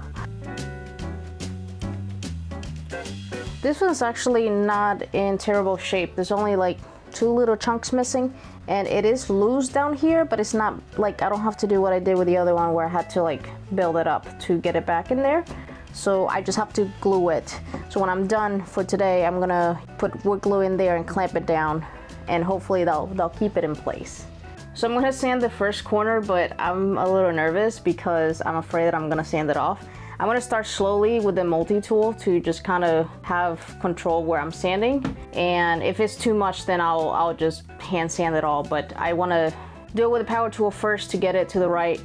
This one's actually not in terrible shape. There's only like 2 little chunks missing, and it is loose down here, but it's not like I don't have to do what I did with the other one where I had to like build it up to get it back in there. So I just have to glue it. So when I'm done for today, I'm gonna put wood glue in there and clamp it down, and hopefully they'll keep it in place. So I'm gonna sand the first corner, but I'm a little nervous because I'm afraid that I'm gonna sand it off. I'm gonna start slowly with the multi-tool to just kind of have control where I'm sanding. And if it's too much, then I'll just hand sand it all. But I wanna do it with the power tool first to get it to the right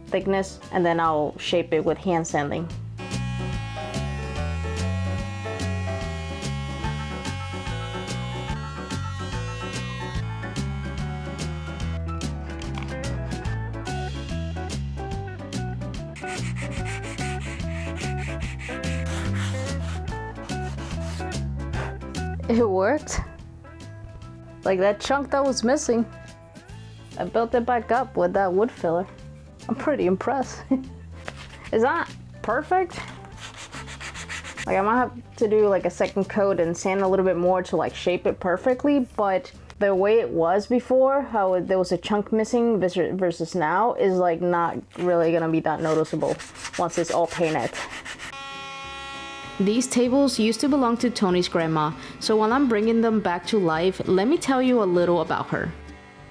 thickness, and then I'll shape it with hand sanding. It worked. Like that chunk that was missing, I built it back up with that wood filler. I'm pretty impressed. Is that perfect? Like I might have to do like a second coat and sand a little bit more to like shape it perfectly, but the way it was before, how there was a chunk missing versus now, is like not really gonna be that noticeable once it's all painted. These tables used to belong to Tony's grandma, so while I'm bringing them back to life, let me tell you a little about her.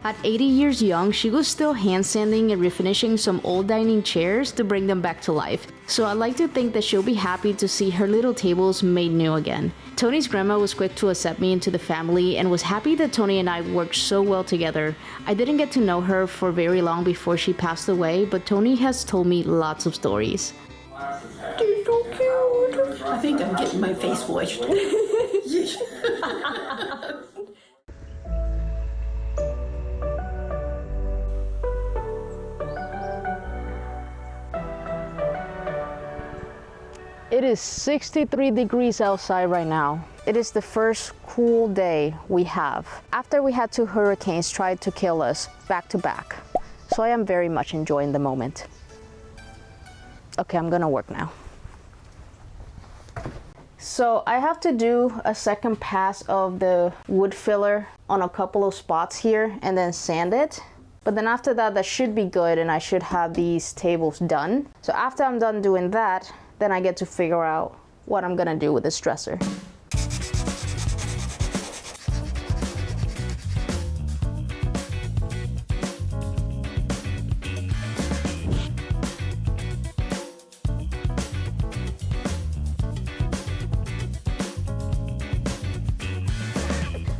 At 80 years young, she was still hand sanding and refinishing some old dining chairs to bring them back to life. So I like to think that she'll be happy to see her little tables made new again. Tony's grandma was quick to accept me into the family and was happy that Tony and I worked so well together. I didn't get to know her for very long before she passed away, but Tony has told me lots of stories. You're so cute. I think I'm getting my face washed. It is 63 degrees outside right now. It is the first cool day we have after we had 2 hurricanes try to kill us back to back. So I am very much enjoying the moment. Okay, I'm gonna work now. So I have to do a second pass of the wood filler on a couple of spots here and then sand it. But then after that, that should be good and I should have these tables done. So after I'm done doing that, then I get to figure out what I'm gonna do with this dresser.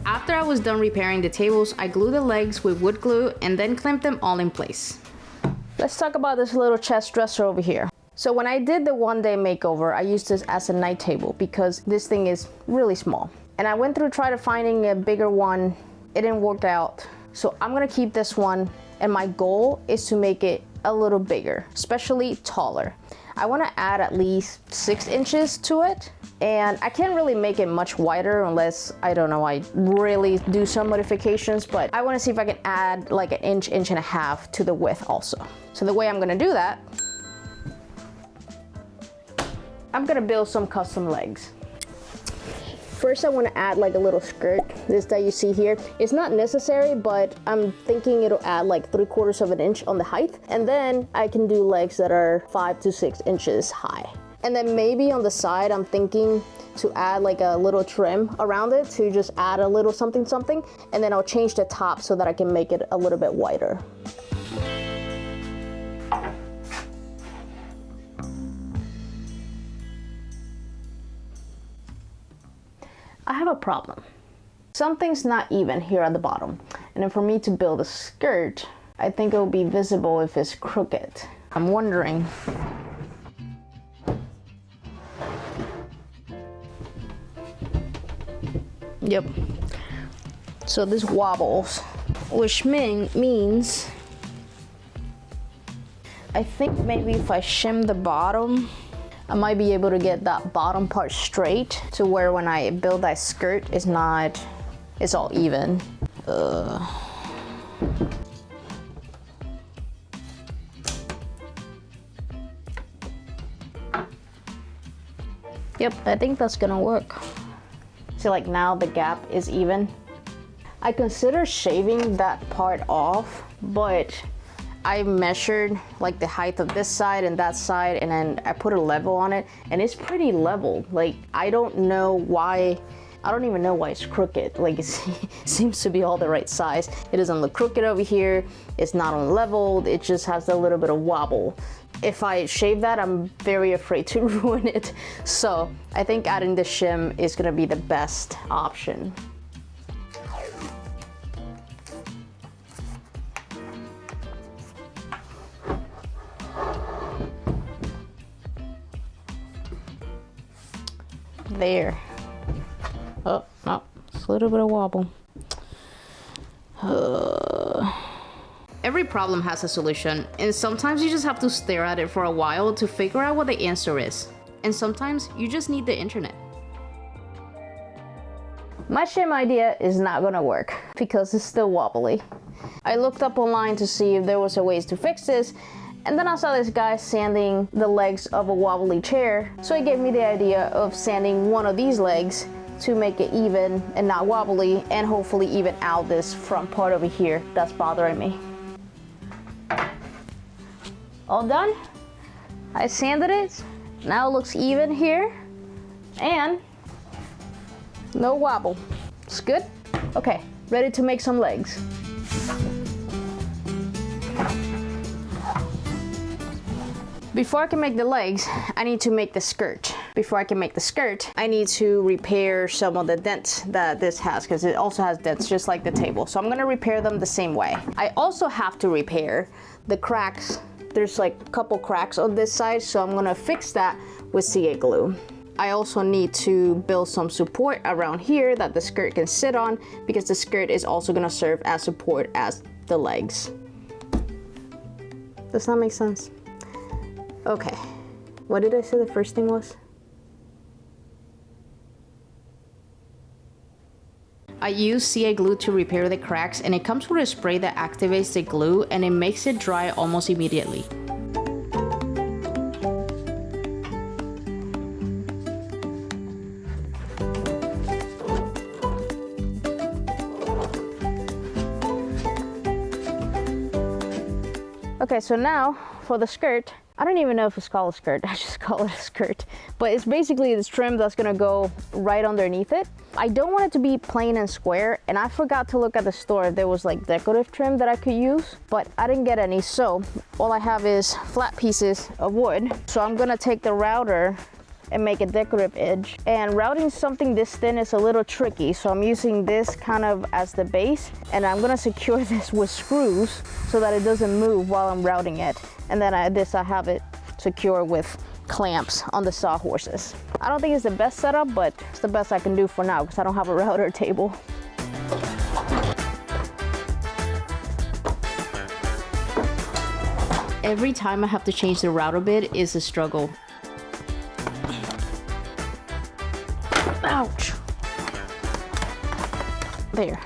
After I was done repairing the tables, I glued the legs with wood glue and then clamped them all in place. Let's talk about this little chest dresser over here. So when I did the one-day makeover, I used this as a night table because this thing is really small. And I went through trying to finding a bigger one. It didn't work out. So I'm gonna keep this one, and my goal is to make it a little bigger, especially taller. I wanna add at least 6 inches to it. And I can't really make it much wider unless, I don't know, I really do some modifications, but I wanna see if I can add like an inch, inch and a half to the width also. So the way I'm gonna do that, I'm gonna build some custom legs. First, I wanna add like a little skirt, this that you see here. It's not necessary, but I'm thinking it'll add like 3/4 of an inch on the height. And then I can do legs that are 5 to 6 inches high. And then maybe on the side, I'm thinking to add like a little trim around it to just add a little something something. And then I'll change the top so that I can make it a little bit wider. I have a problem. Something's not even here at the bottom. And then for me to build a skirt, I think it will be visible if it's crooked. I'm wondering. Yep. So this wobbles, which means I think maybe if I shim the bottom, I might be able to get that bottom part straight to where when I build that skirt, it's all even. Yep, I think that's gonna work. See, like now the gap is even. I consider shaving that part off, but I measured like the height of this side and that side, and then I put a level on it, and it's pretty level. Like, I don't know why, I don't even know why it's crooked. Like, it seems to be all the right size. It doesn't look crooked over here. It's not on level. It just has a little bit of wobble. If I shave that, I'm very afraid to ruin it. So I think adding the shim is gonna be the best option. There. Oh, no, it's a little bit of wobble. Every problem has a solution, and sometimes you just have to stare at it for a while to figure out what the answer is. And sometimes you just need the internet. My shim idea is not gonna work because it's still wobbly. I looked up online to see if there was a ways to fix this, and then I saw this guy sanding the legs of a wobbly chair, so it gave me the idea of sanding one of these legs to make it even and not wobbly, and hopefully even out this front part over here that's bothering me. All done. I sanded it. Now it looks even here, and no wobble. It's good. Okay, ready to make some legs. Before I can make the legs, I need to make the skirt. Before I can make the skirt, I need to repair some of the dents that this has, because it also has dents just like the table. So I'm gonna repair them the same way. I also have to repair the cracks. There's like a couple cracks on this side, so I'm gonna fix that with CA glue. I also need to build some support around here that the skirt can sit on, because the skirt is also gonna serve as support as the legs. Does that make sense? Okay, what did I say the first thing was? I use CA glue to repair the cracks, and it comes with a spray that activates the glue and it makes it dry almost immediately. Okay, so now for the skirt, I don't even know if it's called a skirt, I just call it a skirt. But it's basically this trim that's gonna go right underneath it. I don't want it to be plain and square, and I forgot to look at the store if there was like decorative trim that I could use, but I didn't get any, so all I have is flat pieces of wood. So I'm gonna take the router and make a decorative edge. And routing something this thin is a little tricky, so I'm using this kind of as the base, and I'm gonna secure this with screws so that it doesn't move while I'm routing it. And then I have it secure with clamps on the sawhorses. I don't think it's the best setup, but it's the best I can do for now because I don't have a router table. Every time I have to change the router bit is a struggle. Ouch. There.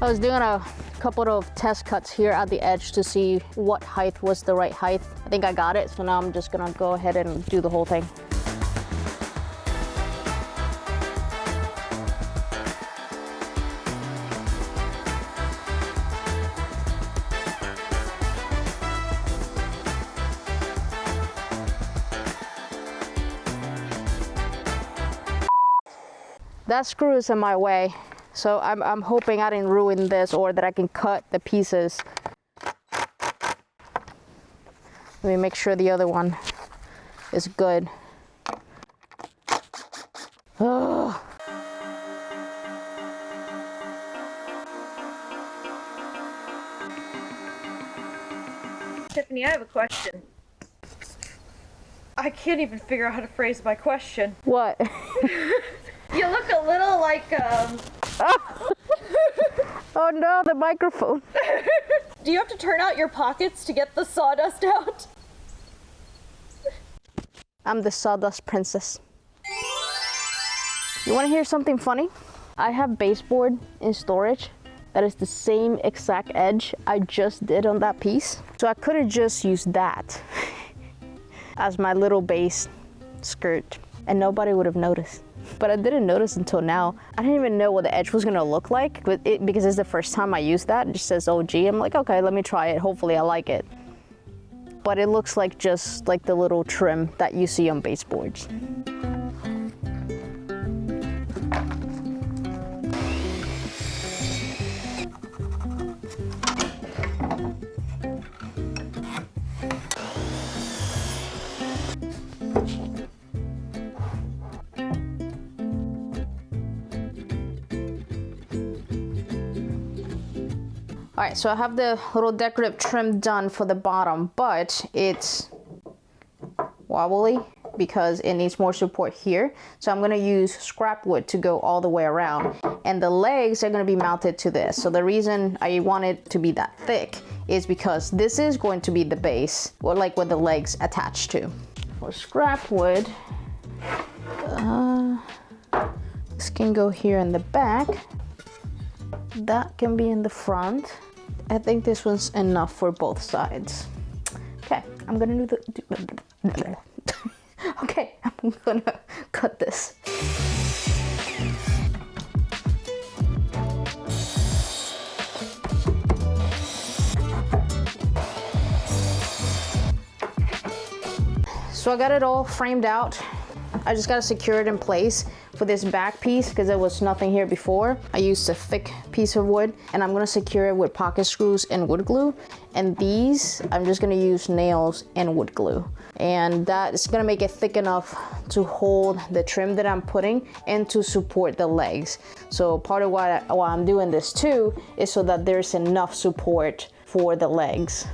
I was doing a couple of test cuts here at the edge to see what height was the right height. I think I got it, so now I'm just gonna go ahead and do the whole thing. That screw is in my way. So I'm hoping I didn't ruin this, or that I can cut the pieces. Let me make sure the other one is good. Ugh. Tiffany, I have a question. I can't even figure out how to phrase my question. What? You look a little like, Oh no, the microphone. Do you have to turn out your pockets to get the sawdust out? I'm the sawdust princess. You wanna hear something funny? I have baseboard in storage that is the same exact edge I just did on that piece. So I could have just used that as my little base skirt and nobody would have noticed. But I didn't notice until now. I didn't even know what the edge was gonna look like, but because it's the first time I used that. It just says OG. I'm like, okay, let me try it. Hopefully I like it. But it looks like just like the little trim that you see on baseboards. All right, so I have the little decorative trim done for the bottom, but it's wobbly because it needs more support here. So I'm gonna use scrap wood to go all the way around. And the legs are gonna be mounted to this. So the reason I want it to be that thick is because this is going to be the base, or like what the legs attach to. For scrap wood, this can go here in the back. That can be in the front. I think this one's enough for both sides. Okay, I'm gonna do the... Okay, I'm gonna cut this. So I got it all framed out. I just gotta secure it in place for this back piece because there was nothing here before. I used a thick piece of wood and I'm gonna secure it with pocket screws and wood glue. And these, I'm just gonna use nails and wood glue. And that is gonna make it thick enough to hold the trim that I'm putting and to support the legs. So part of why I'm doing this too is so that there's enough support for the legs.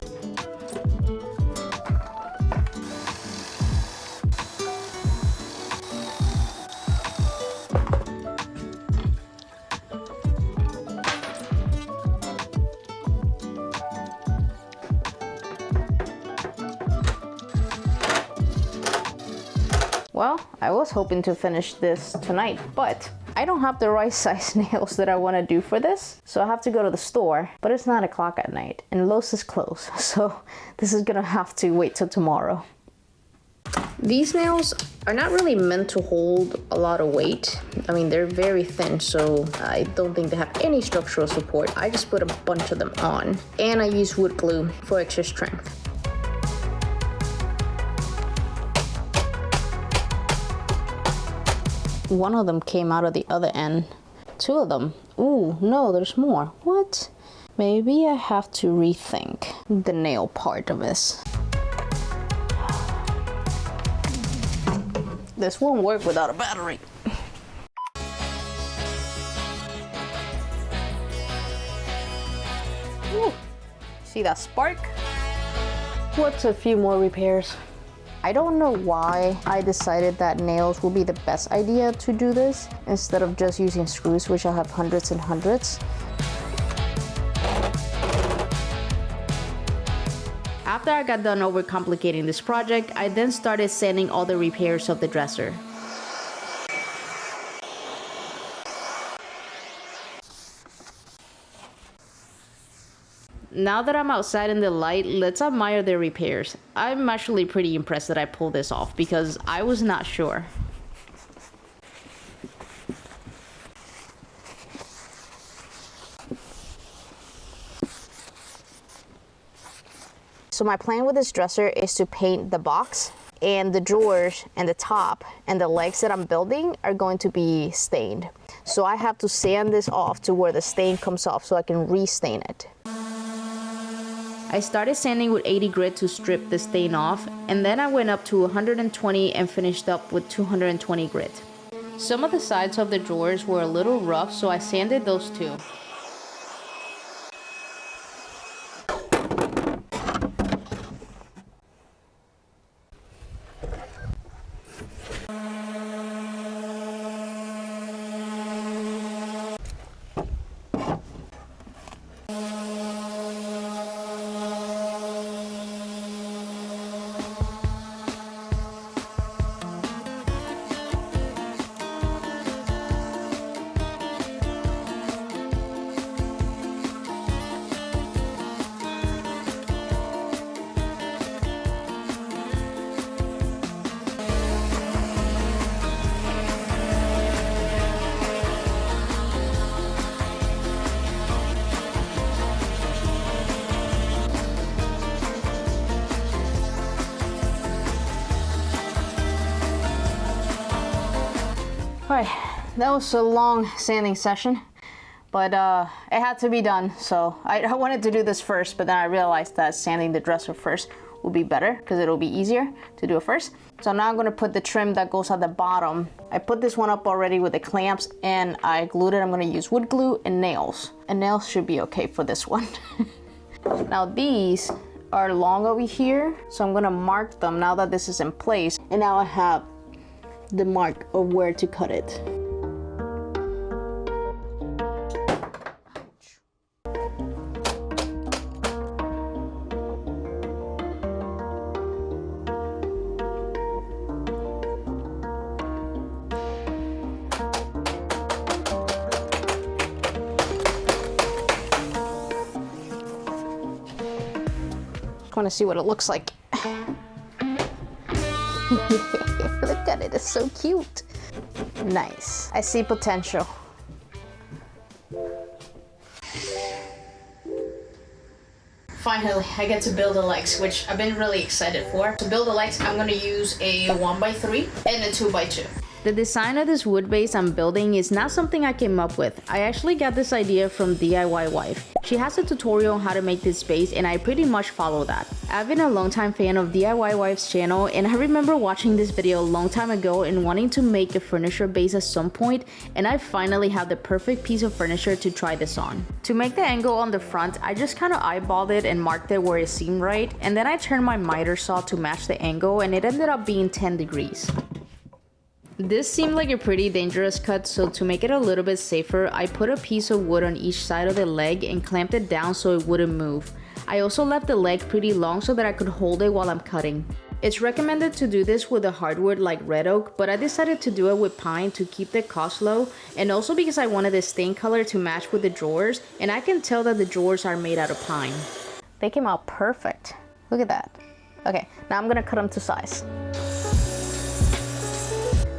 Well, I was hoping to finish this tonight, but I don't have the right size nails that I want to do for this. So I have to go to the store, but it's 9 o'clock at night and Lowe's is closed. So this is gonna have to wait till tomorrow. These nails are not really meant to hold a lot of weight. I mean, they're very thin, so I don't think they have any structural support. I just put a bunch of them on and I use wood glue for extra strength. One of them came out of the other end. 2 of them. Ooh, no, there's more. What? Maybe I have to rethink the nail part of this. This won't work without a battery. Ooh, see that spark? What's a few more repairs? I don't know why I decided that nails will be the best idea to do this instead of just using screws, which I have hundreds and hundreds. After I got done overcomplicating this project, I then started sanding all the repairs of the dresser. Now that I'm outside in the light, let's admire the repairs. I'm actually pretty impressed that I pulled this off because I was not sure. So my plan with this dresser is to paint the box, and the drawers and the top and the legs that I'm building are going to be stained. So I have to sand this off to where the stain comes off so I can restain it. I started sanding with 80 grit to strip the stain off, and then I went up to 120 and finished up with 220 grit. Some of the sides of the drawers were a little rough, so I sanded those too. right, that was a long sanding session, but it had to be done. So I wanted to do this first, but then I realized that sanding the dresser first will be better because it'll be easier to do it first. So now I'm gonna put the trim that goes at the bottom. I put this one up already with the clamps and I glued it. I'm gonna use wood glue and nails. And nails should be okay for this one. Now these are long over here, so I'm gonna mark them now that this is in place. And now I have the mark of where to cut it. Want to see what it looks like. Look at it, it's so cute. Nice. I see potential. Finally, I get to build the legs, which I've been really excited for. To build the legs, I'm gonna use a 1x3 and a 2x2. The design of this wood base I'm building is not something I came up with. I actually got this idea from DIY Wife. She has a tutorial on how to make this base and I pretty much follow that. I've been a longtime fan of DIY Wife's channel and I remember watching this video a long time ago and wanting to make a furniture base at some point, and I finally have the perfect piece of furniture to try this on. To make the angle on the front, I just kind of eyeballed it and marked it where it seemed right, and then I turned my miter saw to match the angle and it ended up being 10 degrees. This seemed like a pretty dangerous cut, so to make it a little bit safer, I put a piece of wood on each side of the leg and clamped it down so it wouldn't move. I also left the leg pretty long so that I could hold it while I'm cutting. It's recommended to do this with a hardwood like red oak, but I decided to do it with pine to keep the cost low, and also because I wanted the stain color to match with the drawers, and I can tell that the drawers are made out of pine. They came out perfect. Look at that. Okay, now I'm gonna cut them to size.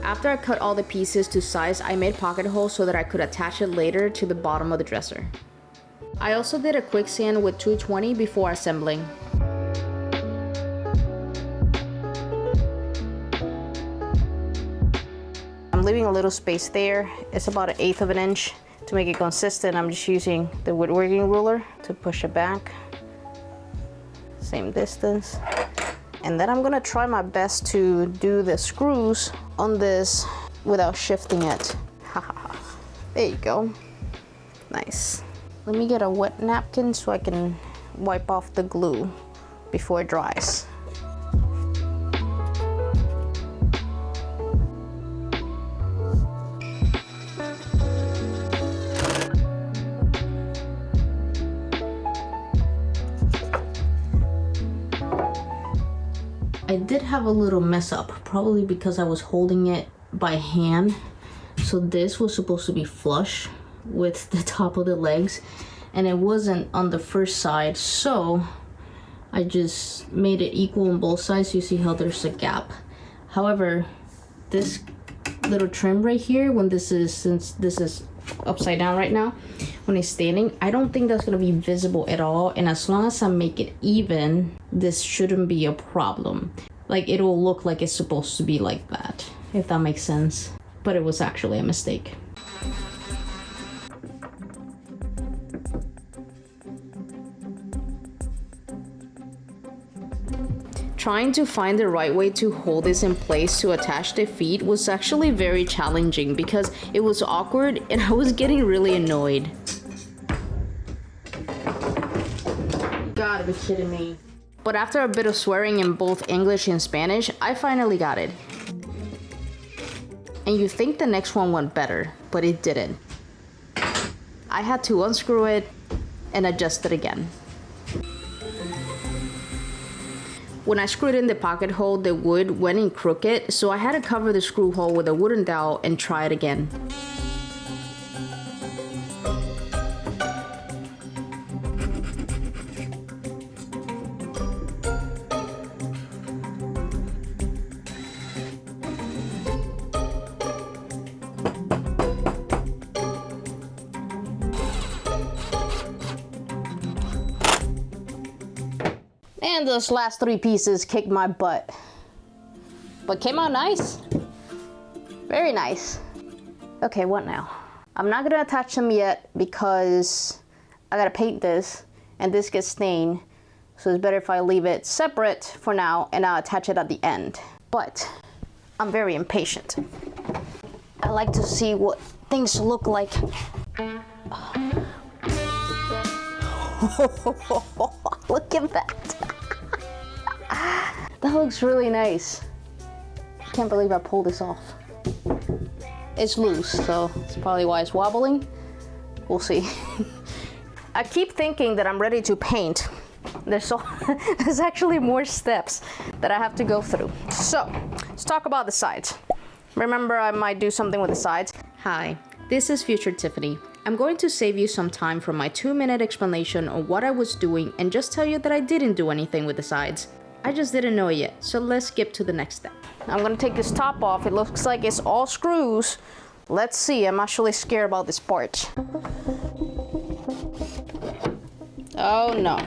After I cut all the pieces to size, I made pocket holes so that I could attach it later to the bottom of the dresser. I also did a quick sand with 220 before assembling. I'm leaving a little space there. It's about 1/8 of an inch. To make it consistent, I'm just using the woodworking ruler to push it back. Same distance. And then I'm gonna try my best to do the screws on this without shifting it. There you go. Nice. Let me get a wet napkin so I can wipe off the glue before it dries. I did have a little mess up, probably because I was holding it by hand. So this was supposed to be flush with the top of the legs, and it wasn't on the first side, so I just made it equal on both sides. You see how there's a gap. However, this little trim right here, since this is upside down right now, when it's standing, I don't think that's gonna be visible at all, and as long as I make it even, this shouldn't be a problem. Like, it'll look like it's supposed to be like that, if that makes sense, but it was actually a mistake. Trying to find the right way to hold this in place to attach the feet was actually very challenging because it was awkward and I was getting really annoyed. Gotta be kidding me. But after a bit of swearing in both English and Spanish, I finally got it. And you think the next one went better, but it didn't. I had to unscrew it and adjust it again. When I screwed in the pocket hole, the wood went in crooked, so I had to cover the screw hole with a wooden dowel and try it again. And those last 3 pieces kicked my butt. But came out nice. Very nice. Okay, what now? I'm not gonna attach them yet because I gotta paint this and this gets stained. So it's better if I leave it separate for now and I'll attach it at the end. But I'm very impatient. I like to see what things look like. Look at that. That looks really nice. I can't believe I pulled this off. It's loose, so it's probably why it's wobbling. We'll see. I keep thinking that I'm ready to paint. There's actually more steps that I have to go through. So, let's talk about the sides. Remember, I might do something with the sides. Hi, this is future Tiffany. I'm going to save you some time from my 2-minute explanation on what I was doing and just tell you that I didn't do anything with the sides. I just didn't know it yet, so let's skip to the next step. I'm gonna take this top off. It looks like it's all screws. Let's see, I'm actually scared about this part. Oh no.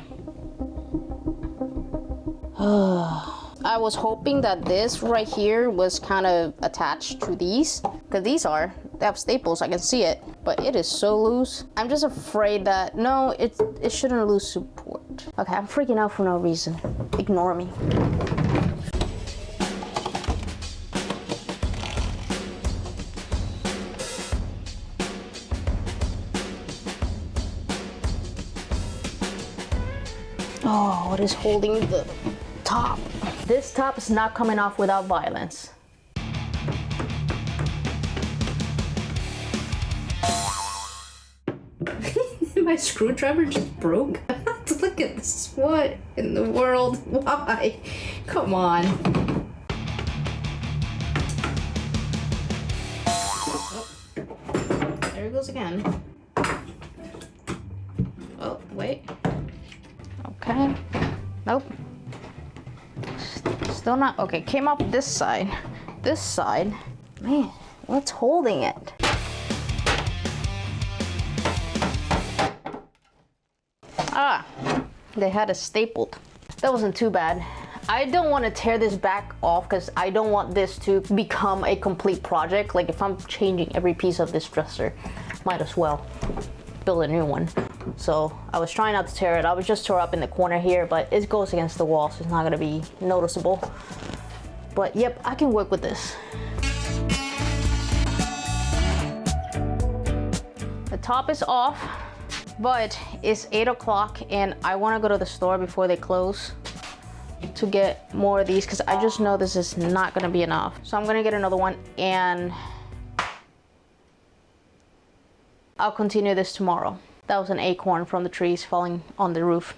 I was hoping that this right here was kind of attached to these, because they have staples, I can see it, but it is so loose. I'm just afraid that, no, it shouldn't lose support. Okay, I'm freaking out for no reason. Ignore me. Oh, what is holding the top? This top is not coming off without violence. My screwdriver just broke. Look at this. What in the world? Why? Come on. Oh, there it goes again. Oh, wait. Okay. Nope. Still not. Okay, came up this side. This side. Man, what's holding it? Ah, they had it stapled. That wasn't too bad. I don't want to tear this back off because I don't want this to become a complete project. Like if I'm changing every piece of this dresser, might as well build a new one. So I was trying not to tear it. I was just tore up in the corner here, but it goes against the wall, so it's not going to be noticeable. But yep, I can work with this. The top is off, but it's 8 o'clock and I want to go to the store before they close to get more of these because I just know this is not going to be enough. So I'm going to get another one and I'll continue this tomorrow. That was an acorn from the trees falling on the roof.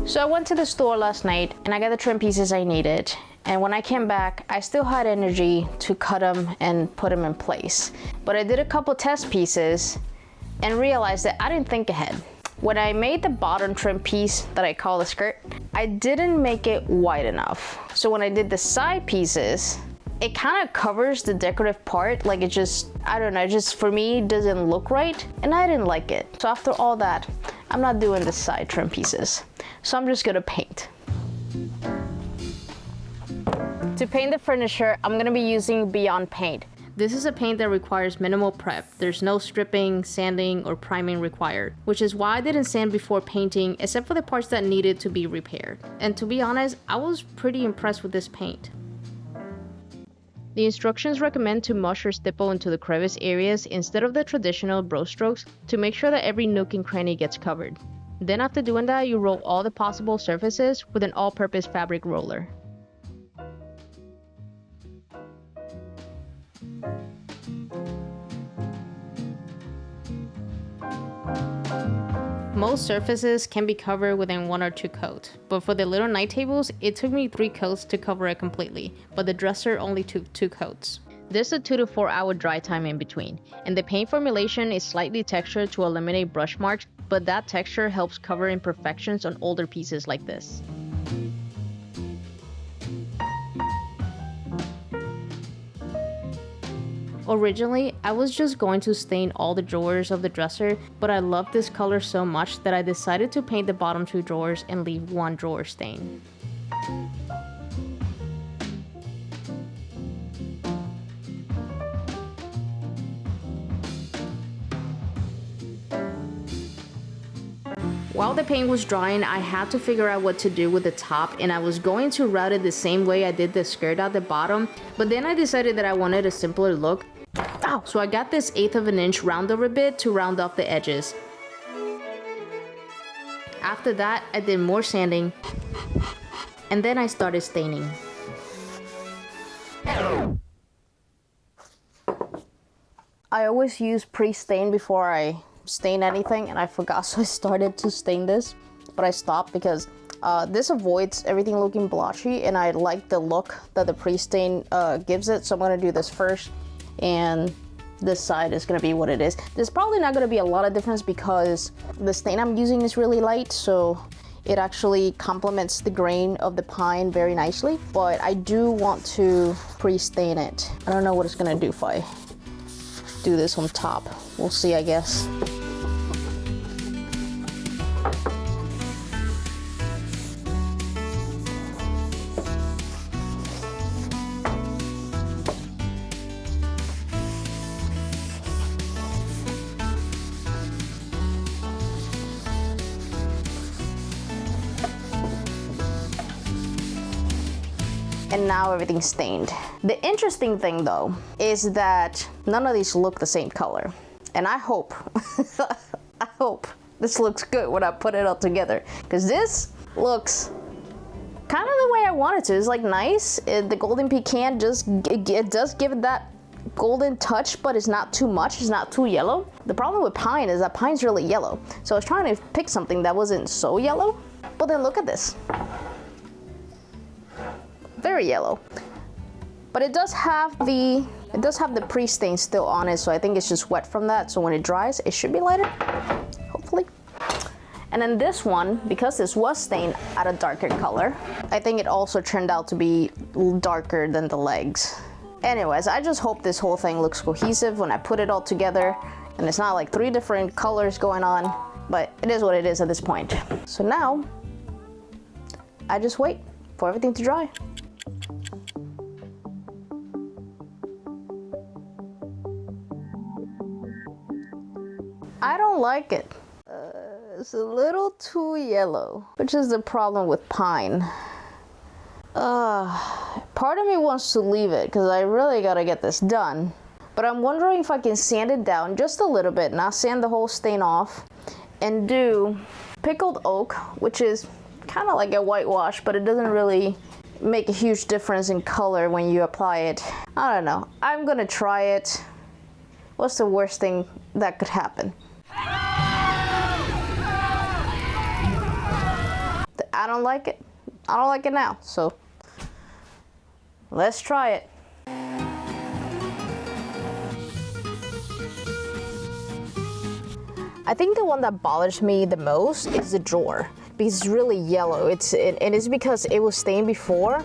So I went to the store last night and I got the trim pieces I needed. And when I came back, I still had energy to cut them and put them in place. But I did a couple test pieces and realized that I didn't think ahead. When I made the bottom trim piece that I call the skirt, I didn't make it wide enough. So when I did the side pieces, it kind of covers the decorative part. Like it just, I don't know, it just for me doesn't look right and I didn't like it. So after all that, I'm not doing the side trim pieces. So I'm just gonna paint. To paint the furniture, I'm gonna be using Beyond Paint. This is a paint that requires minimal prep. There's no stripping, sanding, or priming required, which is why I didn't sand before painting except for the parts that needed to be repaired. And to be honest, I was pretty impressed with this paint. The instructions recommend to mush or stipple into the crevice areas instead of the traditional brush strokes to make sure that every nook and cranny gets covered. Then after doing that, you roll all the possible surfaces with an all-purpose fabric roller. Most surfaces can be covered within 1 or 2 coats, but for the little night tables, it took me 3 coats to cover it completely, but the dresser only took 2 coats. There's a 2 to 4 hour dry time in between, and the paint formulation is slightly textured to eliminate brush marks, but that texture helps cover imperfections on older pieces like this. Originally, I was just going to stain all the drawers of the dresser, but I love this color so much that I decided to paint the bottom 2 drawers and leave 1 drawer stain. While the paint was drying, I had to figure out what to do with the top, and I was going to route it the same way I did the skirt at the bottom, but then I decided that I wanted a simpler look. Ow! So I got this 1/8 of an inch round over bit to round off the edges. After that, I did more sanding, and then I started staining. I always use pre-stain before I stain anything, and I forgot, so I started to stain this, but I stopped because this avoids everything looking blotchy, and I like the look that the pre-stain gives it, so I'm gonna do this first, and this side is gonna be what it is. There's probably not gonna be a lot of difference because the stain I'm using is really light, so it actually complements the grain of the pine very nicely, but I do want to pre-stain it. I don't know what it's gonna do if I do this on top. We'll see, I guess. And now everything's stained. The interesting thing though is that none of these look the same color. And I hope, I hope this looks good when I put it all together, because this looks kind of the way I want it to. It's like nice. The golden pecan it does give it that golden touch, but it's not too much, it's not too yellow. The problem with pine is that pine's really yellow. So I was trying to pick something that wasn't so yellow, but then look at this. Very yellow, but it does have the pre-stain still on it, so I think it's just wet from that, so when it dries it should be lighter, hopefully. And then this one, because this was stained at a darker color, I think it also turned out to be darker than the legs. Anyways, I just hope this whole thing looks cohesive when I put it all together, and it's not like 3 different colors going on, but it is what it is at this point. So now I just wait for everything to dry. I don't like it. It's a little too yellow, which is the problem with pine. Part of me wants to leave it because I really gotta get this done. But I'm wondering if I can sand it down just a little bit, not sand the whole stain off, and do pickled oak, which is kind of like a whitewash, but it doesn't really make a huge difference in color when you apply it. I don't know. I'm gonna try it. What's the worst thing that could happen? I don't like it. I don't like it now, so let's try it. I think the one that bothers me the most is the drawer, because it's really yellow. And it's because it was stained before,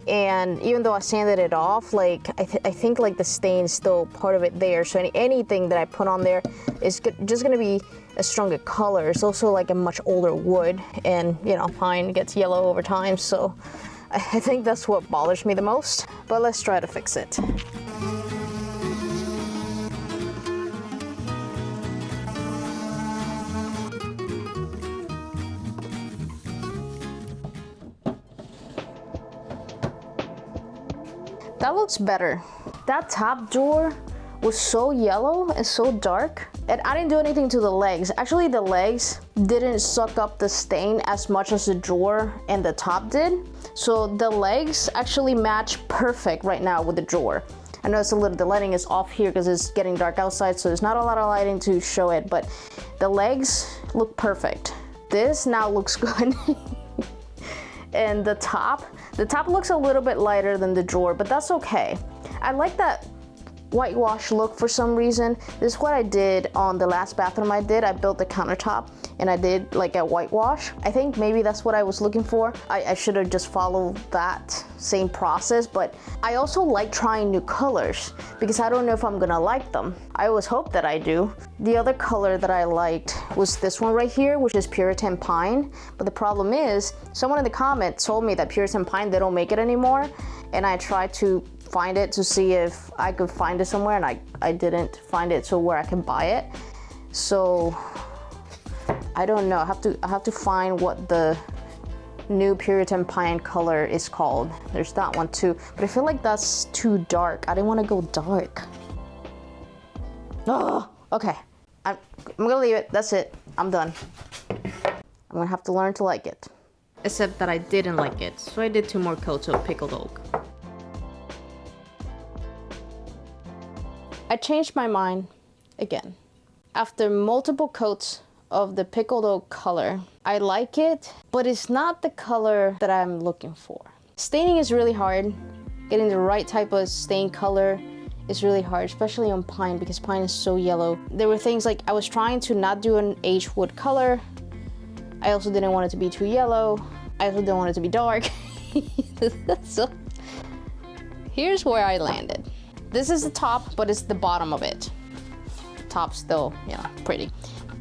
and even though I sanded it off, like I think like the stain is still part of it there. So anything that I put on there is just gonna be a stronger color. It's also like a much older wood, and you know, pine gets yellow over time. So I think that's what bothers me the most. But let's try to fix it. That looks better. That top drawer was so yellow and so dark, and I didn't do anything to the legs. Actually, the legs didn't suck up the stain as much as the drawer and the top did. So the legs actually match perfect right now with the drawer. I know the lighting is off here because it's getting dark outside, so there's not a lot of lighting to show it, but the legs look perfect. This now looks good. And the top looks a little bit lighter than the drawer, but that's okay. I like that whitewash look for some reason. This is what I did on the last bathroom I did. I built the countertop and I did like a whitewash. I think maybe that's what I was looking for. I should have just followed that same process, but I also like trying new colors because I don't know if I'm gonna like them. I always hope that I do. The other color that I liked was this one right here, which is Puritan Pine. But the problem is, someone in the comments told me that Puritan Pine, they don't make it anymore. And I tried to find it to see if I could find it somewhere, and I didn't find it so where I can buy it. So I don't know. I have to find what the new Puritan Pine color is called. There's that one too, but I feel like that's too dark. I didn't want to go dark. Oh, okay. I'm gonna leave it. That's it. I'm done. I'm gonna have to learn to like it. Except that I didn't like it, so I did 2 more coats of pickled oak. I changed my mind again. After multiple coats of the pickled oak color, I like it, but it's not the color that I'm looking for. Staining is really hard. Getting the right type of stain color is really hard, especially on pine because pine is so yellow. There were things like I was trying to not do an aged wood color. I also didn't want it to be too yellow. I also didn't want it to be dark. So here's where I landed. This is the top, but it's the bottom of it. Top's still, you know, pretty.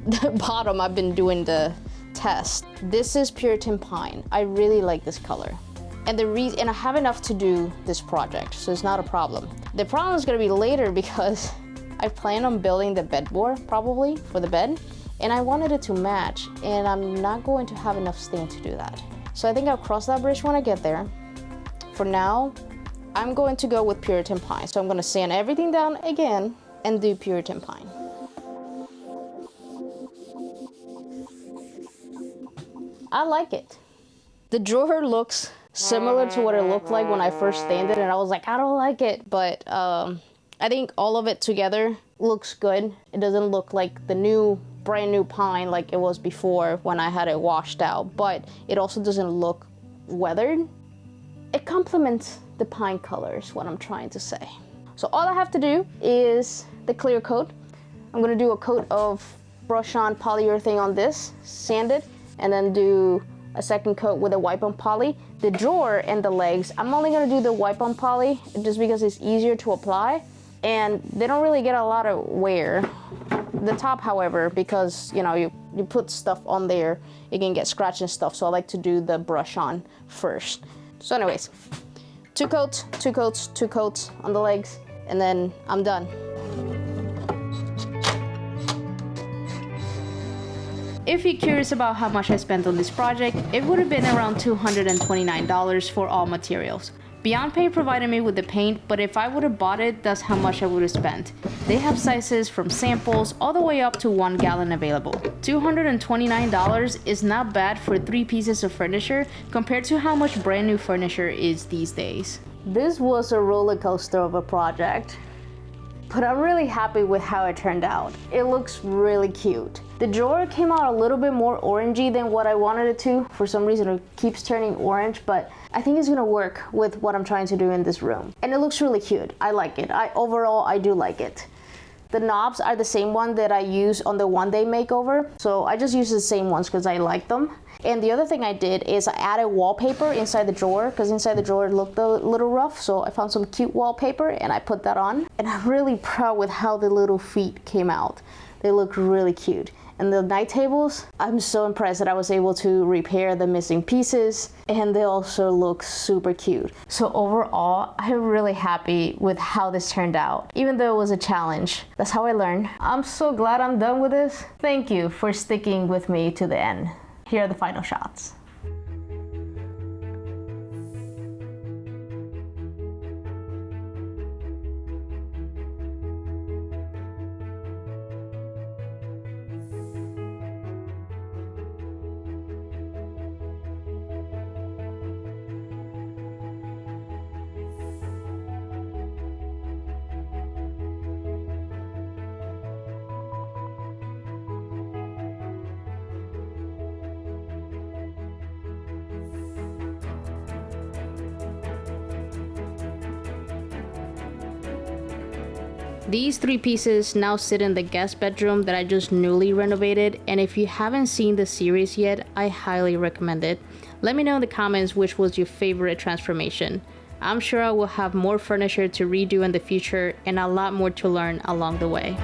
The bottom, I've been doing the test. This is Puritan Pine. I really like this color. And I have enough to do this project, so it's not a problem. The problem is gonna be later because I plan on building the bedboard probably for the bed, and I wanted it to match, and I'm not going to have enough stain to do that. So I think I'll cross that bridge when I get there. For now, I'm going to go with Puritan Pine. So I'm gonna sand everything down again and do Puritan Pine. I like it. The drawer looks similar to what it looked like when I first stained it, and I was like, I don't like it. But I think all of it together looks good. It doesn't look like the brand new pine like it was before when I had it washed out, but it also doesn't look weathered. It complements the pine color is what I'm trying to say. So all I have to do is the clear coat. I'm gonna do a coat of brush on polyurethane on this, sand it, and then do a second coat with a wipe on poly. The drawer and the legs, I'm only gonna do the wipe on poly just because it's easier to apply and they don't really get a lot of wear. The top, however, because you know you put stuff on there, it can get scratched and stuff, so I like to do the brush on first. So anyways, 2 coats, 2 coats, 2 coats on the legs, and then I'm done. If you're curious about how much I spent on this project, it would have been around $229 for all materials. Beyond Paint provided me with the paint, but if I would have bought it, that's how much I would have spent. They have sizes from samples all the way up to 1 gallon available. $229 is not bad for 3 pieces of furniture compared to how much brand new furniture is these days. This was a roller coaster of a project, but I'm really happy with how it turned out. It looks really cute. The drawer came out a little bit more orangey than what I wanted it to. For some reason it keeps turning orange, but I think it's gonna work with what I'm trying to do in this room. And it looks really cute. I like it. Overall, I do like it. The knobs are the same one that I use on the one-day makeover. So I just use the same ones because I like them. And the other thing I did is I added wallpaper inside the drawer because inside the drawer it looked a little rough. So I found some cute wallpaper and I put that on. And I'm really proud with how the little feet came out. They look really cute. And the night tables, I'm so impressed that I was able to repair the missing pieces, and they also look super cute. So overall, I'm really happy with how this turned out, even though it was a challenge. That's how I learned. I'm so glad I'm done with this. Thank you for sticking with me to the end. Here are the final shots. These 3 pieces now sit in the guest bedroom that I just newly renovated, and if you haven't seen the series yet, I highly recommend it. Let me know in the comments which was your favorite transformation. I'm sure I will have more furniture to redo in the future and a lot more to learn along the way.